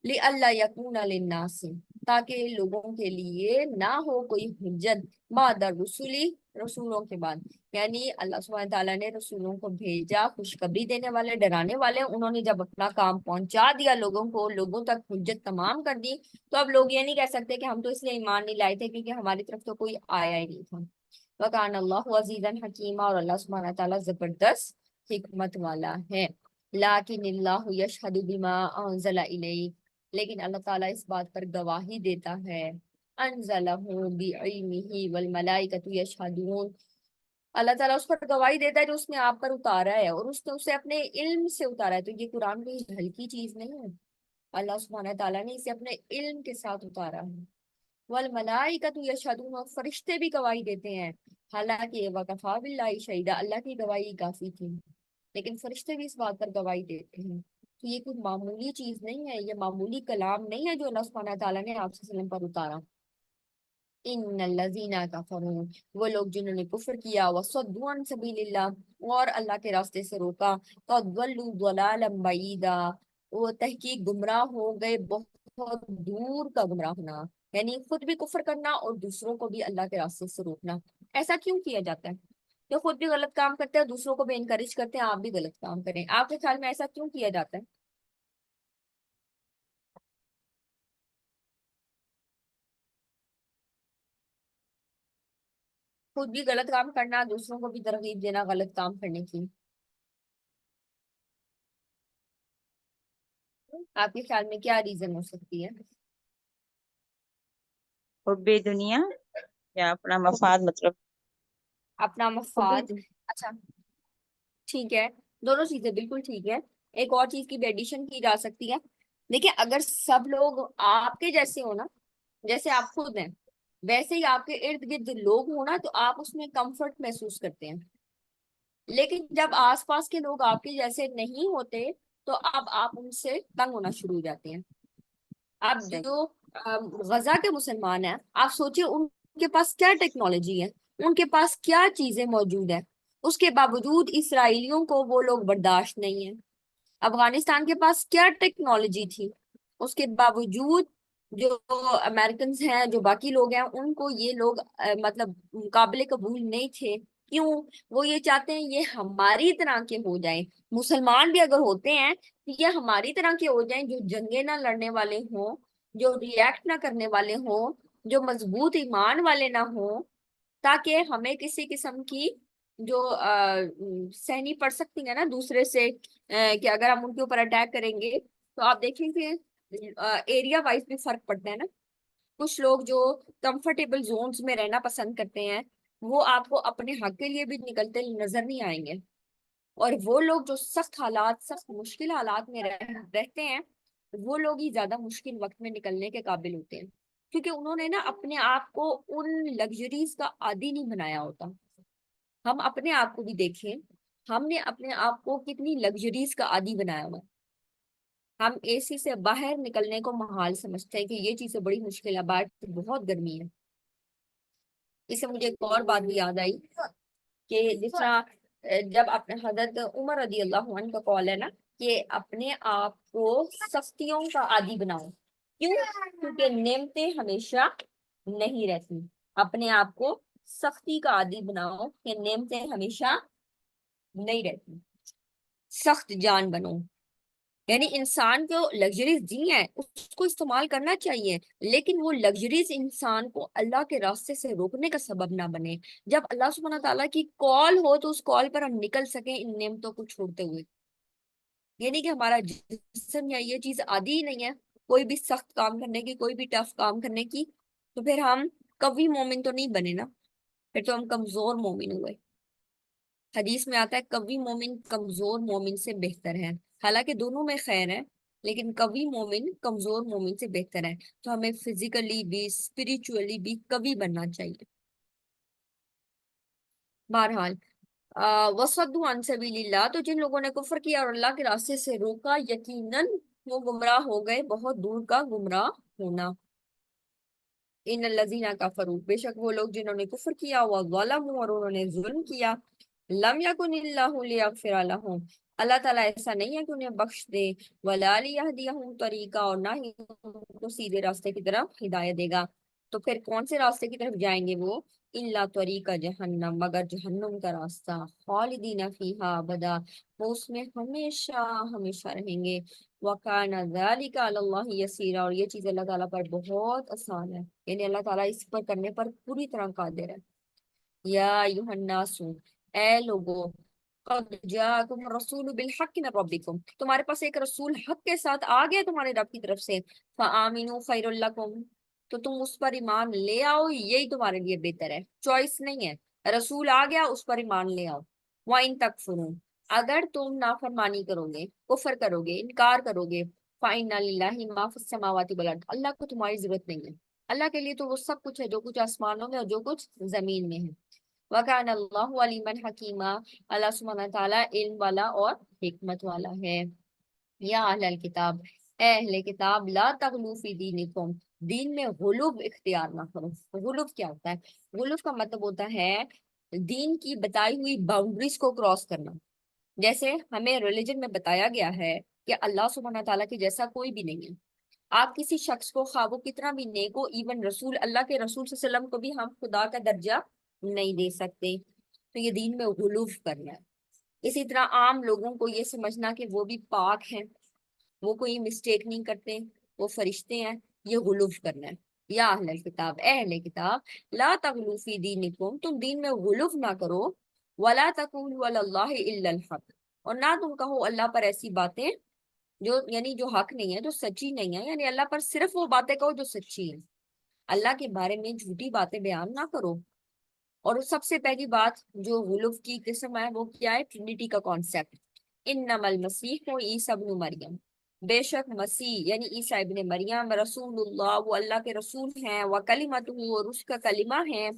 لِأَلَّا يَكُونَ لِلنَّاسِ، تاکہ لوگوں کے لیے نہ ہو کوئی حجت بعد الرسل، رسولوں کے بعد، یعنی اللہ سبحانہ تعالیٰ نے رسولوں کو بھیجا خوشخبری دینے والے، ڈرانے والے، انہوں نے جب اپنا کام پہنچا دیا لوگوں کو، لوگوں تک حجت تمام کر دی، تو اب لوگ یہ نہیں کہہ سکتے کہ ہم تو اس لیے ایمان نہیں لائے تھے کیونکہ ہماری طرف تو کوئی آیا ہی نہیں تھا۔ وَكَانَ اللَّهُ عَزِيزًا حَكِيمًا، اور اللہ سبحانہ تعالیٰ زبردست حکمت والا ہے۔ لَٰكِنِ اللَّهُ يَشْهَدُ بِمَا أَنزَلَ إِلَيْكَ، لیکن اللہ تعالیٰ اس بات پر گواہی دیتا ہے، انزلہ بعلمہ والملائکۃ یشہدون، اللہ تعالیٰ اس پر گواہی دیتا ہے جو اس نے آپ پر اتارا ہے، اور اس نے اسے اپنے علم سے اتارا ہے، تو یہ قرآن کوئی ہلکی چیز نہیں ہے، اللہ سبحانہ تعالیٰ نے اسے اپنے علم کے ساتھ اتارا ہے۔ والملائکۃ یشہدون، اور فرشتے بھی گواہی دیتے ہیں، حالانکہ وکفیٰ باللہ شہیدا، اللہ کی گواہی کافی تھی، لیکن فرشتے بھی اس بات پر گواہی دیتے ہیں۔ تو یہ کوئی معمولی چیز نہیں ہے، یہ معمولی کلام نہیں ہے جو اللہ سبحانہ تعالیٰ نے آپ صلی اللہ علیہ وسلم پر اتارا۔ ان الذین کفروا، وہ لوگ جنہوں نے کفر کیا، وصدوا عن سبیل اللہ، اور اللہ کے راستے سے روکا، فضلوا ضلالا بعیدا، وہ تحقیق گمراہ ہو گئے بہت دور کا گمراہ ہونا، یعنی خود بھی کفر کرنا اور دوسروں کو بھی اللہ کے راستے سے روکنا۔ ایسا کیوں کیا جاتا ہے کہ خود بھی غلط کام کرتے ہیں، دوسروں کو بھی انکریج کرتے ہیں آپ بھی غلط کام کریں؟ آپ کے خیال میں ایسا کیوں کیا جاتا ہے؟ خود بھی غلط کام کرنا، دوسروں کو بھی ترغیب دینا غلط کام کرنے کی، آپ کے خیال میں کیا ریزن ہو سکتی ہے؟ حب دنیا یا اپنا مفاد، مطلب اپنا حب مفاد؟ اچھا، ٹھیک ہے، دونوں چیزیں بالکل ٹھیک ہے۔ ایک اور چیز کی بھی ایڈیشن کی جا سکتی ہے۔ دیکھیں، اگر سب لوگ آپ کے جیسے ہو نا، جیسے آپ خود ہیں ویسے ہی آپ کے ارد گرد لوگ ہو نا، تو آپ اس میں کمفرٹ محسوس کرتے ہیں۔ لیکن جب آس پاس کے لوگ آپ کے جیسے نہیں ہوتے تو اب آپ ان سے تنگ ہونا شروع ہو جاتے ہیں۔ اب صحیح؟ جو غزہ کے مسلمان ہیں، آپ سوچیں ان کے پاس کیا ٹیکنالوجی ہے، ان کے پاس کیا چیزیں موجود ہیں، اس کے باوجود اسرائیلیوں کو وہ لوگ برداشت نہیں ہیں۔ افغانستان کے پاس کیا ٹیکنالوجی تھی، اس کے باوجود جو امریکنز ہیں، جو باقی لوگ ہیں، ان کو یہ لوگ مطلب قابل قبول نہیں تھے۔ کیوں؟ وہ یہ چاہتے ہیں یہ ہماری طرح کے ہو جائیں۔ مسلمان بھی اگر ہوتے ہیں تو یہ ہماری طرح کے ہو جائیں، جو جنگیں نہ لڑنے والے ہوں، جو ریئیکٹ نہ کرنے والے ہوں، جو مضبوط ایمان والے نہ ہوں، تاکہ ہمیں کسی قسم کی جو سہنی پڑ سکتی ہے نا دوسرے سے، کہ اگر ہم ان کے اوپر اٹیک کریں گے تو آپ دیکھیں کہ ایریا وائز بھی فرق پڑتا ہے نا۔ کچھ لوگ جو کمفرٹیبل زونز میں رہنا پسند کرتے ہیں، وہ آپ کو اپنے حق کے لیے بھی نکلتے نظر نہیں آئیں گے، اور وہ لوگ جو سخت حالات، سخت مشکل حالات میں رہتے ہیں، وہ لوگ ہی زیادہ مشکل وقت میں نکلنے کے قابل ہوتے ہیں، کیونکہ انہوں نے نا اپنے آپ کو ان لگژریز کا عادی نہیں بنایا ہوتا۔ ہم اپنے آپ کو بھی دیکھیں، ہم نے اپنے آپ کو کتنی لگژریز کا عادی بنایا ہوا ہے۔ ہم اے سی سے باہر نکلنے کو محال سمجھتے ہیں کہ یہ چیزیں بڑی مشکل ہے، باہر بہت گرمی ہے۔ اس سے مجھے ایک اور بات بھی یاد آئی کہ جس طرح جب اپنے حضرت عمر رضی اللہ عنہ کا قول ہے نا کہ اپنے آپ کو سختیوں کا عادی بناؤ۔ کیوں؟ کیونکہ نعمتیں ہمیشہ نہیں رہتی۔ اپنے آپ کو سختی کا عادی بناؤ کہ نعمتیں ہمیشہ نہیں رہتی، سخت جان بنو۔ یعنی انسان کو لگژریز دی ہیں، اس کو استعمال کرنا چاہیے، لیکن وہ لگژریز انسان کو اللہ کے راستے سے روکنے کا سبب نہ بنے۔ جب اللہ سبحانہ تعالیٰ کی کال ہو تو اس کال پر ہم نکل سکیں ان نعمتوں کو چھوڑتے ہوئے۔ یعنی کہ ہمارا جسم یا یہ چیز عادی ہی نہیں ہے کوئی بھی سخت کام کرنے کی، کوئی بھی ٹف کام کرنے کی، تو پھر ہم قوی مومن تو نہیں بنے نا، پھر تو ہم کمزور مومن ہوئے۔ حدیث میں آتا ہے قوی مومن کمزور مومن سے بہتر ہے، حالانکہ دونوں میں خیر ہے، لیکن قوی مومن کمزور مومن سے بہتر ہے۔ تو ہمیں فزیکلی بھی اسپریچولی بھی قوی بننا چاہیے۔ بہرحال وصدوا عن سبیل اللہ، تو جن لوگوں نے کفر کیا اور اللہ کے راستے سے روکا، یقیناً وہ گمراہ ہو گئے بہت دور کا گمراہ ہونا۔ ان الذین کفروا، بے شک وہ لوگ جنہوں نے کفر کیا، وظلموا، اور انہوں نے ظلم کیا، لم یکن اللہ لیغفر لہم، اللہ تعالیٰ ایسا نہیں ہے کہ انہیں بخش دے، ولا لیہدیہم طریقہ، اور نہ ہی ان کو سیدھے راستے کی طرف ہدایت دے گا۔ تو پھر کون سے راستے کی طرف جائیں گے وہ؟ الا طریقہ جہنم، مگر جہنم کا راستہ، خالدین فیہا ابدا، وہ اس میں ہمیشہ ہمیشہ رہیں گے۔ وَكَانَ ذَلِكَ عَلَى اللَّهِ يَسِيرًا، اور یہ چیز اللہ تعالیٰ پر بہت آسان ہے، یعنی اللہ تعالیٰ اس پر کرنے پر پوری طرح قادر ہے۔ یا ایھا الناس، اے لوگو، قد جاءکم الرسول بالحق من ربکم، تمہارے پاس ایک رسول حق کے ساتھ آ گیا تمہارے رب کی طرف سے، فآمنوا خیر لکم، تو تم اس پر ایمان لے آؤ، یہی تمہارے لیے بہتر ہے، چوائس نہیں ہے، رسول آ گیا اس پر ایمان لے آؤ۔ وَإِن تکفروا، اگر تم نافرمانی کرو گے، کفر کرو گے، انکار کرو گے، فَإِنَّ لِلَّهِ مَا فِي السَّمَاوَاتِ وَالْأَرْضِ، اللہ کو تمہاری ضرورت نہیں ہے، اللہ کے لیے تو وہ سب کچھ ہے جو کچھ آسمانوں میں اور جو کچھ زمین میں ہے۔ وَكَانَ اللَّهُ عَلِيمًا حَكِيمًا، اللہ سبحانہ تعالیٰ علم والا اور حکمت والا ہے۔ یا اہل کتاب، اے اہل کتاب، لا تغلو فی دینکم، دین میں غلوب اختیار نہ کرو۔ غلوب کیا ہوتا ہے؟ غلوب کا مطلب ہوتا ہے دین کی بتائی ہوئی باؤنڈریز کو کراس کرنا۔ جیسے ہمیں ریلیجن میں بتایا گیا ہے کہ اللہ سبحانہ تعالیٰ کے جیسا کوئی بھی نہیں ہے۔ آپ کسی شخص کو خواہ وہ کتنا بھی نیک ہو، ایون رسول اللہ کے رسول صلی اللہ علیہ وسلم کو بھی ہم خدا کا درجہ نہیں دے سکتے۔ تو یہ دین میں غلوف کرنا ہے۔ اسی طرح عام لوگوں کو یہ سمجھنا کہ وہ بھی پاک ہیں، وہ کوئی مسٹیک نہیں کرتے، وہ فرشتے ہیں، یہ غلوف کرنا ہے۔ یا اہل کتاب، اے اہل کتاب، لا تغلو فی دینکم، تم دین میں غلوف نہ کرو، ولا تقولوا علی اللہ الا الحق، اور نہ تم کہو اللہ پر ایسی باتیں جو یعنی جو حق نہیں ہے، جو سچی نہیں ہے، یعنی اللہ پر صرف وہ باتیں کہو جو سچی ہیں۔ اللہ کے بارے میں جھوٹی باتیں بیان نہ کرو۔ اور سب سے پہلی بات جو غلوف کی قسم ہے وہ کیا ہے؟ ٹرینٹی کا کانسیپٹ۔ انما المسیح عیسی ابن مریم، بے شک مسیح یعنی عیسیٰ ابن مریم رسول اللہ، وہ اللہ کے رسول ہیں، وکلمتہ، اور اس کا کلمہ ہے،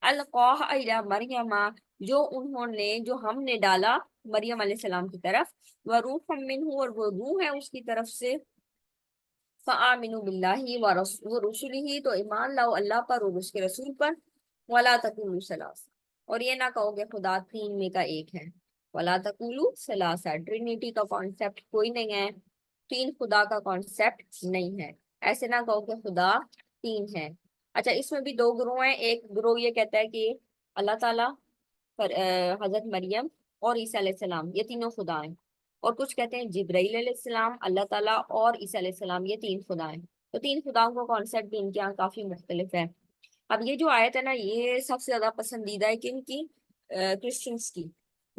القاہ الی مریم، جو ہم نے ڈالا مریم علیہ السلام کی طرف، وروح منہ، اور وہ روح ہے اس کی طرف سے، فآمنوا باللہ ورسلہ، تو ایمان لاؤ اللہ پر اور اس کے رسول پر، ولا تقولوا ثلاثہ، اور یہ نہ کہو کہ خدا تین میں کا ایک ہے۔ ولا تقولوا ثلاثہ، ٹرینیٹی کا کانسیپٹ کوئی نہیں ہے، تین خدا کا کانسیپٹ نہیں ہے، ایسے نہ کہو کہ خدا تین ہے۔ اچھا، اس میں بھی دو گروہ ہیں، ایک گروہ یہ کہتا ہے کہ اللہ تعالیٰ، حضرت مریم اور عیسیٰ علیہ السلام یہ تینوں خدا ہیں، اور کچھ کہتے ہیں جبرائیل علیہ السلام، اللہ تعالیٰ اور عیسیٰ علیہ السلام یہ تین خدا ہیں۔ تو تین خداؤں کا کانسیپٹ بھی ان کے یہاں کافی مختلف ہے۔ اب یہ جو آیت ہے نا، یہ سب سے زیادہ پسندیدہ ہے کن کی؟ کرسچنس کی۔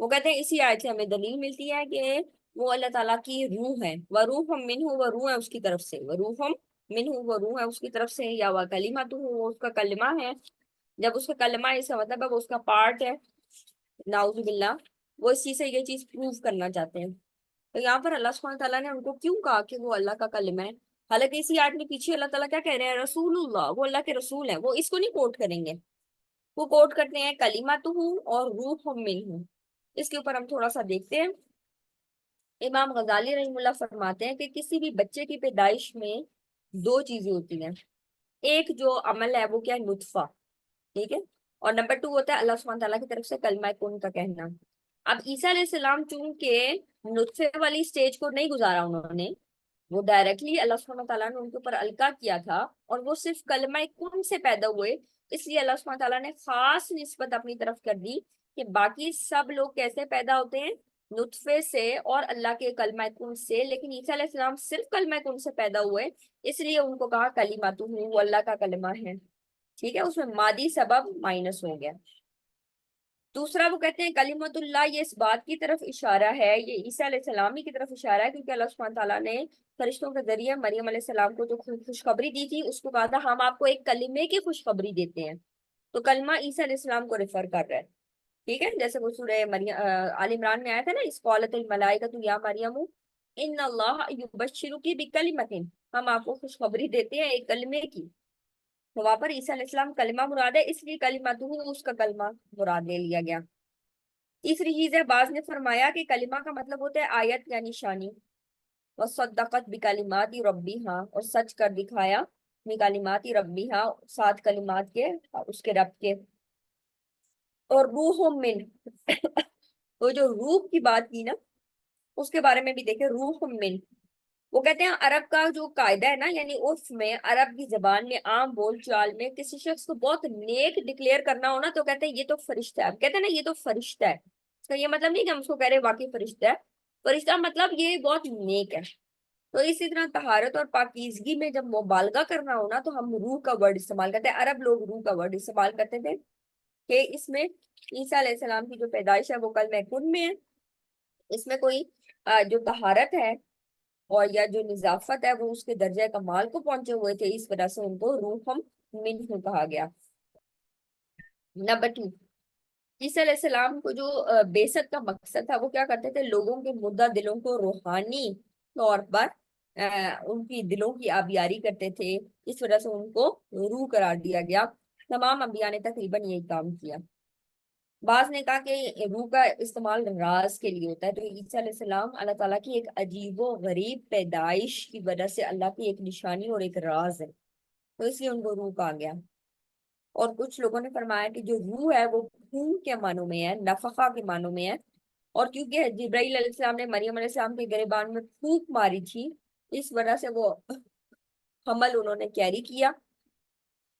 وہ کہتے ہیں اسی آیت سے ہمیں دلیل ملتی ہے کہ وہ اللہ تعالیٰ کی روح ہے، وروح منہ، وہ روح ہے اس کی طرف سے، وروح منہ، وہ روح ہے اس کی طرف سے، یا وہ کلمہ، وہ اس کا کلمہ ہے۔ جب اس کا کلمہ ہے، اس کا مطلب ہے وہ اس کا پارٹ ہے، نعوذ باللہ، وہ اس چیز سے یہ چیز پروف کرنا چاہتے ہیں۔ تو یہاں پر اللہ سبحانہ تعالیٰ نے ان کو کیوں کہا کہ وہ اللہ کا کلمہ ہے؟ حالانکہ اسی آیت میں پیچھے اللہ تعالیٰ کیا کہہ رہے ہیں؟ رسول اللہ، وہ اللہ کے رسول ہیں، وہ اس کو نہیں کوٹ کریں گے، وہ کوٹ کرتے ہیں کلمہ تو ہوں اور روح منہ ہوں۔ اس کے اوپر ہم تھوڑا سا دیکھتے ہیں۔ امام غزالی رحمہ اللہ فرماتے ہیں کہ کسی بھی بچے کی پیدائش میں دو چیزیں ہوتی ہیں، ایک جو عمل ہے وہ کیا ہے؟ نطفہ، ٹھیک ہے، اور نمبر 2 ہوتا ہے اللہ سبحانہ تعالیٰ کی طرف سے کلمہ کن کا کہنا۔ اب عیسیٰ علیہ السلام چونکہ نطفے والی سٹیج کو نہیں گزارا انہوں نے، وہ ڈائریکٹلی اللہ سبحانہ تعالیٰ نے ان کے اوپر القا کیا تھا، اور وہ صرف کلمہ کن سے پیدا ہوئے، اس لیے اللہ سبحانہ تعالیٰ نے خاص نسبت اپنی طرف کر دی کہ باقی سب لوگ کیسے پیدا ہوتے ہیں؟ نطفے سے اور اللہ کے کلمہ کن سے، لیکن عیسیٰ علیہ السلام صرف کلمہ کن سے پیدا ہوئے، اس لیے ان کو کہا کلمہ وہ اللہ کا کلمہ ہے، ٹھیک ہے، اس میں مادی سبب مائنس ہو گیا۔ دوسرا وہ کہتے ہیں کلمۃ اللہ، یہ اس بات کی طرف اشارہ ہے، یہ عیسیٰ علیہ السلام ہی کی طرف اشارہ ہے، کیونکہ اللہ سبحانہ تعالیٰ نے فرشتوں کے ذریعے مریم علیہ السلام کو جو خوشخبری دی تھی، اس کو کہا تھا ہم آپ کو ایک کلمے کی خوشخبری دیتے ہیں، تو کلمہ عیسیٰ علیہ السلام کو ریفر کر رہا ہے، ٹھیک ہے، جیسے وہ سورہ آل عمران میں آیا تھا نا، اس قالت الملائکۃ یا مریم ان اللہ یبشرک بکلمۃ، ہم آپ کو خوشخبری دیتے ہیں ایک کلمے کی، تو وہاں پر عیسیٰ علیہ السلام کلمہ مراد ہے، اس لیے کلمہ اس کا کلمہ مراد لے لیا گیا۔ تیسری چیز ہے، بعض نے فرمایا کہ کلمہ کا مطلب ہوتا ہے آیت یا نشانی، وصدقت بکلمات ربیہا، اور سچ کر دکھایا بکلمات ربیہا، 7 کلمات کے اس کے رب کے، اور روح من وہ جو روح کی بات کی نا، اس کے بارے میں بھی دیکھیں، روح من، وہ کہتے ہیں عرب کا جو قاعدہ ہے نا، یعنی عرف میں، عرب کی زبان میں، عام بول چال میں کسی شخص کو بہت نیک ڈکلیئر کرنا ہو نا، تو کہتے ہیں یہ تو فرشتہ ہے، اب کہتے ہیں نا یہ تو فرشتہ ہے، اس کا یہ مطلب نہیں کہ ہم اس کو کہہ رہے واقعی فرشتہ ہے، فرشتہ مطلب یہ بہت نیک ہے۔ تو اسی طرح طہارت اور پاکیزگی میں جب مبالغہ کرنا ہو نا، تو ہم روح کا ورڈ استعمال کرتے ہیں، عرب لوگ روح کا ورڈ استعمال کرتے تھے، کہ اس میں عیسیٰ علیہ السلام کی جو پیدائش ہے وہ کلمہ کن میں ہے، اس میں کوئی جو طہارت ہے اور یا جو نظافت ہے وہ اس کے درجہ کمال کو پہنچے ہوئے تھے، اس وجہ سے ان کو روح منہ کہا گیا۔ نمبر 2، عیسیٰ علیہ السلام کو جو بعثت کا مقصد تھا، وہ کیا کرتے تھے؟ لوگوں کے مردہ دلوں کو روحانی طور پر ان کی دلوں کی آبیاری کرتے تھے، اس وجہ سے ان کو روح قرار دیا گیا۔ تمام انبیاء نے تقریباً یہی کام کیا۔ بعض نے کہا کہ روح کا استعمال راز کے لیے ہوتا ہے، تو عیسیٰ علیہ السلام اللہ تعالیٰ کی ایک عجیب و غریب پیدائش کی وجہ سے اللہ کی ایک نشانی اور ایک راز ہے، تو اس لیے ان کو روح کہا گیا۔ اور کچھ لوگوں نے فرمایا کہ جو روح ہے وہ خون کے معنوں میں ہے، نفخہ کے معنوں میں ہے، اور کیونکہ جبرائیل علیہ السلام نے مریم علیہ السلام کے گریبان میں پھونک ماری تھی، اس وجہ سے وہ حمل انہوں نے کیری کیا،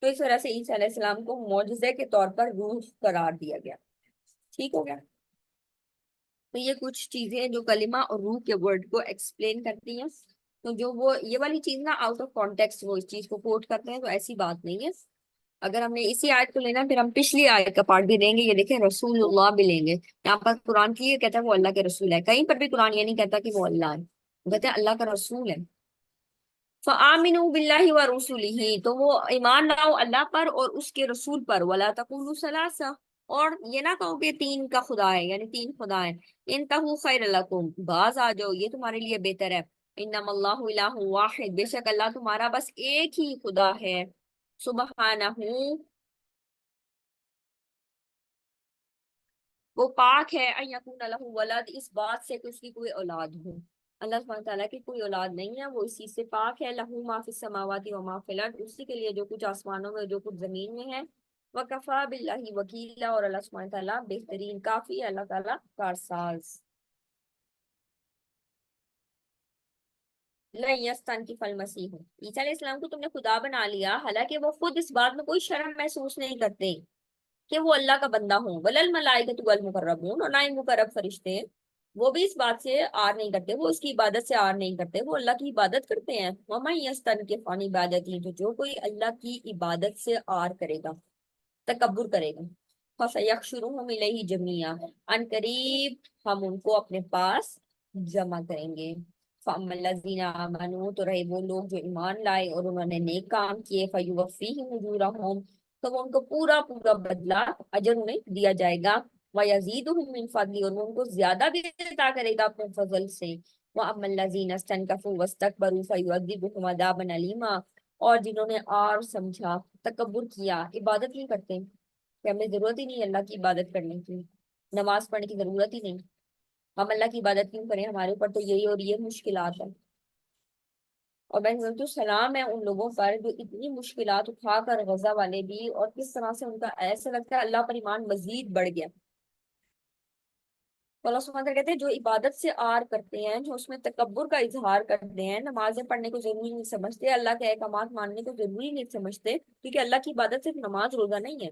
تو اس وجہ سے عیسیٰ علیہ السلام کو معجزے کے طور پر روح قرار دیا گیا۔ ٹھیک ہو گیا؟ تو یہ کچھ چیزیں جو کلمہ اور روح کے ورڈ کو ایکسپلین کرتی ہیں، تو جو وہ یہ والی چیز نا آؤٹ آف کانٹیکسٹ وہ اس چیز کو کوٹ کرتے ہیں، تو ایسی بات نہیں ہے۔ اگر ہم نے اسی آیت کو لینا، پھر ہم پچھلی آیت کا پارٹ بھی دیں گے، یہ دیکھیں رسول اللہ بھی لیں گے۔ یہاں پر قرآن کی یہ کہتا ہے وہ اللہ کے رسول ہے، کہیں پر بھی قرآن یہ نہیں کہتا کہ وہ اللہ ہے، وہ کہتے ہیں اللہ کا رسول ہے۔ فآمنوا باللہ ورسولہ، تو وہ ایمان لاؤ اللہ پر اور اس کے رسول پر، ولا تقولوا ثلاثہ، اور یہ نہ کہو کہ تین کا خدا ہے، یعنی تین خدا ہے۔ انتہوا خیر لکم، باز آ جاؤ، یہ تمہارے لیے بہتر ہے۔ انما اللہ الہ واحد، بے شک اللہ تمہارا بس ایک ہی خدا ہے۔ سبحانہ، وہ پاک ہے، ان یکون لہ ولد، اس بات سے کہ اس کی کوئی اولاد ہو۔ اللہ سبحانہ تعالیٰ کی کوئی اولاد نہیں ہے، وہ اسی سے پاک ہے۔ لہو ما فی السماوات و ما فی الارض، اسی کے لیے جو کچھ آسمانوں میں جو کچھ زمین میں ہے۔ وکفا باللہ وکیلا، اور اللہ سبحانہ تعالیٰ بہترین کافی ہے، اللہ تعالیٰ کارساز۔ لن یستنکف المسیح، عیسیٰ علیہ السلام کو تم نے خدا بنا لیا، حالانکہ وہ خود اس بات میں کوئی شرم محسوس نہیں کرتے کہ وہ اللہ کا بندہ ہوں۔ ولل ملائکۃ والمقربون، اور نہ ہی مقرب فرشتے ہیں، وہ بھی اس بات سے آر نہیں کرتے، وہ اس کی عبادت سے آر نہیں کرتے، وہ اللہ کی عبادت کرتے ہیں۔ ومن یستنکف عن عبادتہ، تو جو کوئی اللہ کی عبادت سے آر کرے گا، تکبر کرے گا، فسیحشرہم الیہ جميعا، ان قریب ہم ان کو اپنے پاس جمع کریں گے۔ فَأَمَّا الَّذِينَ آمَنُوا، تو رہے وہ لوگ جو ایمان لائے اور انہوں نے نیک کام کیے، فَيُوَفِّيهِمْ أُجُورَهُمْ، تو وہ ان کو پورا پورا بدلہ اجر انہیں دیا جائے گا۔ وَيَزِيدُهُم مِّن فَضْلِهِ، اور وہ ان کو زیادہ بھی عطا کرے گا اپنے فضل سے۔ وَأَمَّا الَّذِينَ اسْتَنكَفُوا وَاسْتَكْبَرُوا فَيُعَذِّبُهُمْ عَذَابًا أَلِيمًا، اور جنہوں نے آر سمجھا، تکبر کیا، عبادت نہیں کرتے کہ ہمیں ضرورت ہی نہیں اللہ کی عبادت کرنے کی، نماز پڑھنے کی ضرورت ہی نہیں، ہم اللہ کی عبادت کیوں کریں، ہمارے اوپر تو یہی اور یہ مشکلات ہیں۔ اور میں تو سلام ہے ان لوگوں پر جو اتنی مشکلات اٹھا کر غزہ والے بھی، اور کس طرح سے ان کا ایسا لگتا ہے اللہ پر ایمان مزید بڑھ گیا۔ تو اللہ سبحانہ وتعالیٰ کہتے ہیں جو عبادت سے آر کرتے ہیں، جو اس میں تکبر کا اظہار کرتے ہیں، نمازیں پڑھنے کو ضروری نہیں سمجھتے، اللہ کے احکامات ماننے کو ضروری نہیں سمجھتے، کیونکہ اللہ کی عبادت صرف نماز روزہ نہیں ہے۔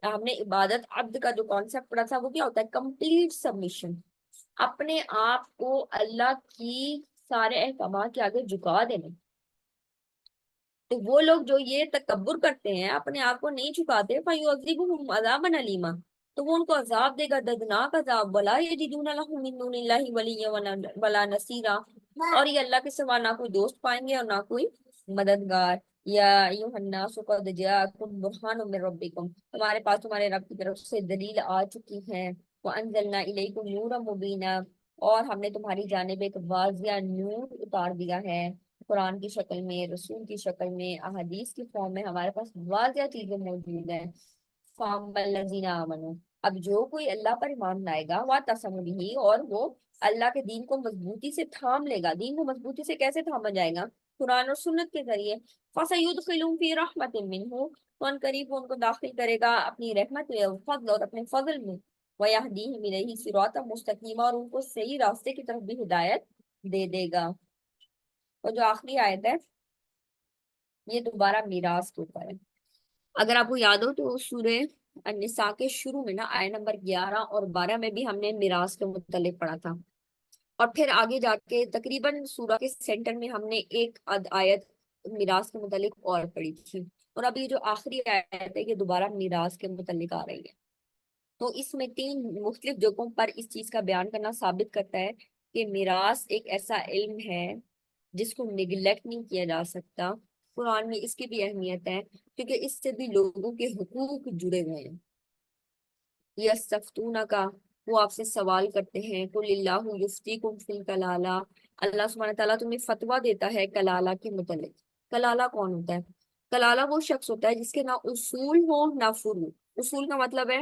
ہم نے عبادت عبد کا جو کانسیپٹ پڑھا تھا وہ کیا ہوتا ہے؟ کمپلیٹ سبمیشن، اپنے آپ کو اللہ کی سارے احکامات کے آگے جھکا دینا۔ تو وہ لوگ جو یہ تکبر کرتے ہیں، اپنے آپ کو نہیں جھکاتے، فَيُعَذِّبُهُمْ عَذَابًا أَلِيمًا، تو وہ ان کو عذاب دے گا، دردناک عذاب۔ وَلَا يَجِدُونَ لَهُم مِّن دُونِ اللَّهِ وَلِيًّا وَلَا نَصِيرًا، اور یہ اللہ کے سوا نہ کوئی دوست پائیں گے اور نہ کوئی مددگار۔ یا ایھا الناس قد جاءکم برہان من ربکم، تمہارے پاس تمہارے رب کی طرف سے دلیل آ چکی ہے۔ وانزلنا الیکم نورا مبینا، اور ہم نے تمہاری جانب ایک واضح نور اتار دیا ہے، قرآن کی شکل میں، رسول کی شکل میں، احادیث کی فارم میں، ہمارے پاس واضح چیزیں موجود ہیں۔ فَأَمَّا الَّذِينَ آمَنُوا، اب جو کوئی اللہ پر ایمان لائے گا، وَاعْتَصَمُوا بِهِ، اور وہ اللہ کے دین کو مضبوطی سے تھام لے گا۔ دین کو مضبوطی سے کیسے تھاما جائے گا؟ قرآن اور سنت کے ذریعے۔ فَسَيُدْخِلُهُمْ فِي رَحْمَةٍ مِّنْهُ، تو ان قریب وہ ان کو داخل کرے گا اپنی رحمت میں، فضل اور اپنے فضل میں۔ وَيَهْدِيهِمْ إِلَيْهِ صِرَاطًا مُسْتَقِيمًا، اور ان کو صحیح راستے کی طرف بھی ہدایت دے دے گا۔ اور جو آخری آیت ہے یہ دوبارہ میراث کے اوپر ہے۔ اگر آپ کو یاد ہو تو سورہ النساء کے شروع میں نا آیت نمبر 11 اور 12 میں بھی ہم نے میراث کے متعلق پڑھا تھا، اور پھر آگے جا کے تقریباً سورہ کے سینٹر میں ہم نے ایک آیت میراث کے متعلق اور پڑھی تھی، اور ابھی جو آخری آیت ہے یہ دوبارہ میراث کے متعلق آ رہی ہے۔ تو اس میں تین مختلف جگہوں پر اس چیز کا بیان کرنا ثابت کرتا ہے کہ میراث ایک ایسا علم ہے جس کو نگلیکٹ نہیں کیا جا سکتا۔ قرآن میں اس کی بھی اہمیت ہے کیونکہ اس سے بھی لوگوں کے حقوق جڑے ہوئے ہیں۔ یستفتونک، وہ آپ سے سوال کرتے ہیں، قل اللہ یفتیکم فی الکلالہ، اللہ سبحانہ تعالیٰ تمہیں فتویٰ دیتا ہے کلالہ کے متعلق۔ کلالہ کون ہوتا ہے؟ کلالہ وہ شخص ہوتا ہے جس کے نہ اصول ہو نہ فروع۔ اصول کا مطلب ہے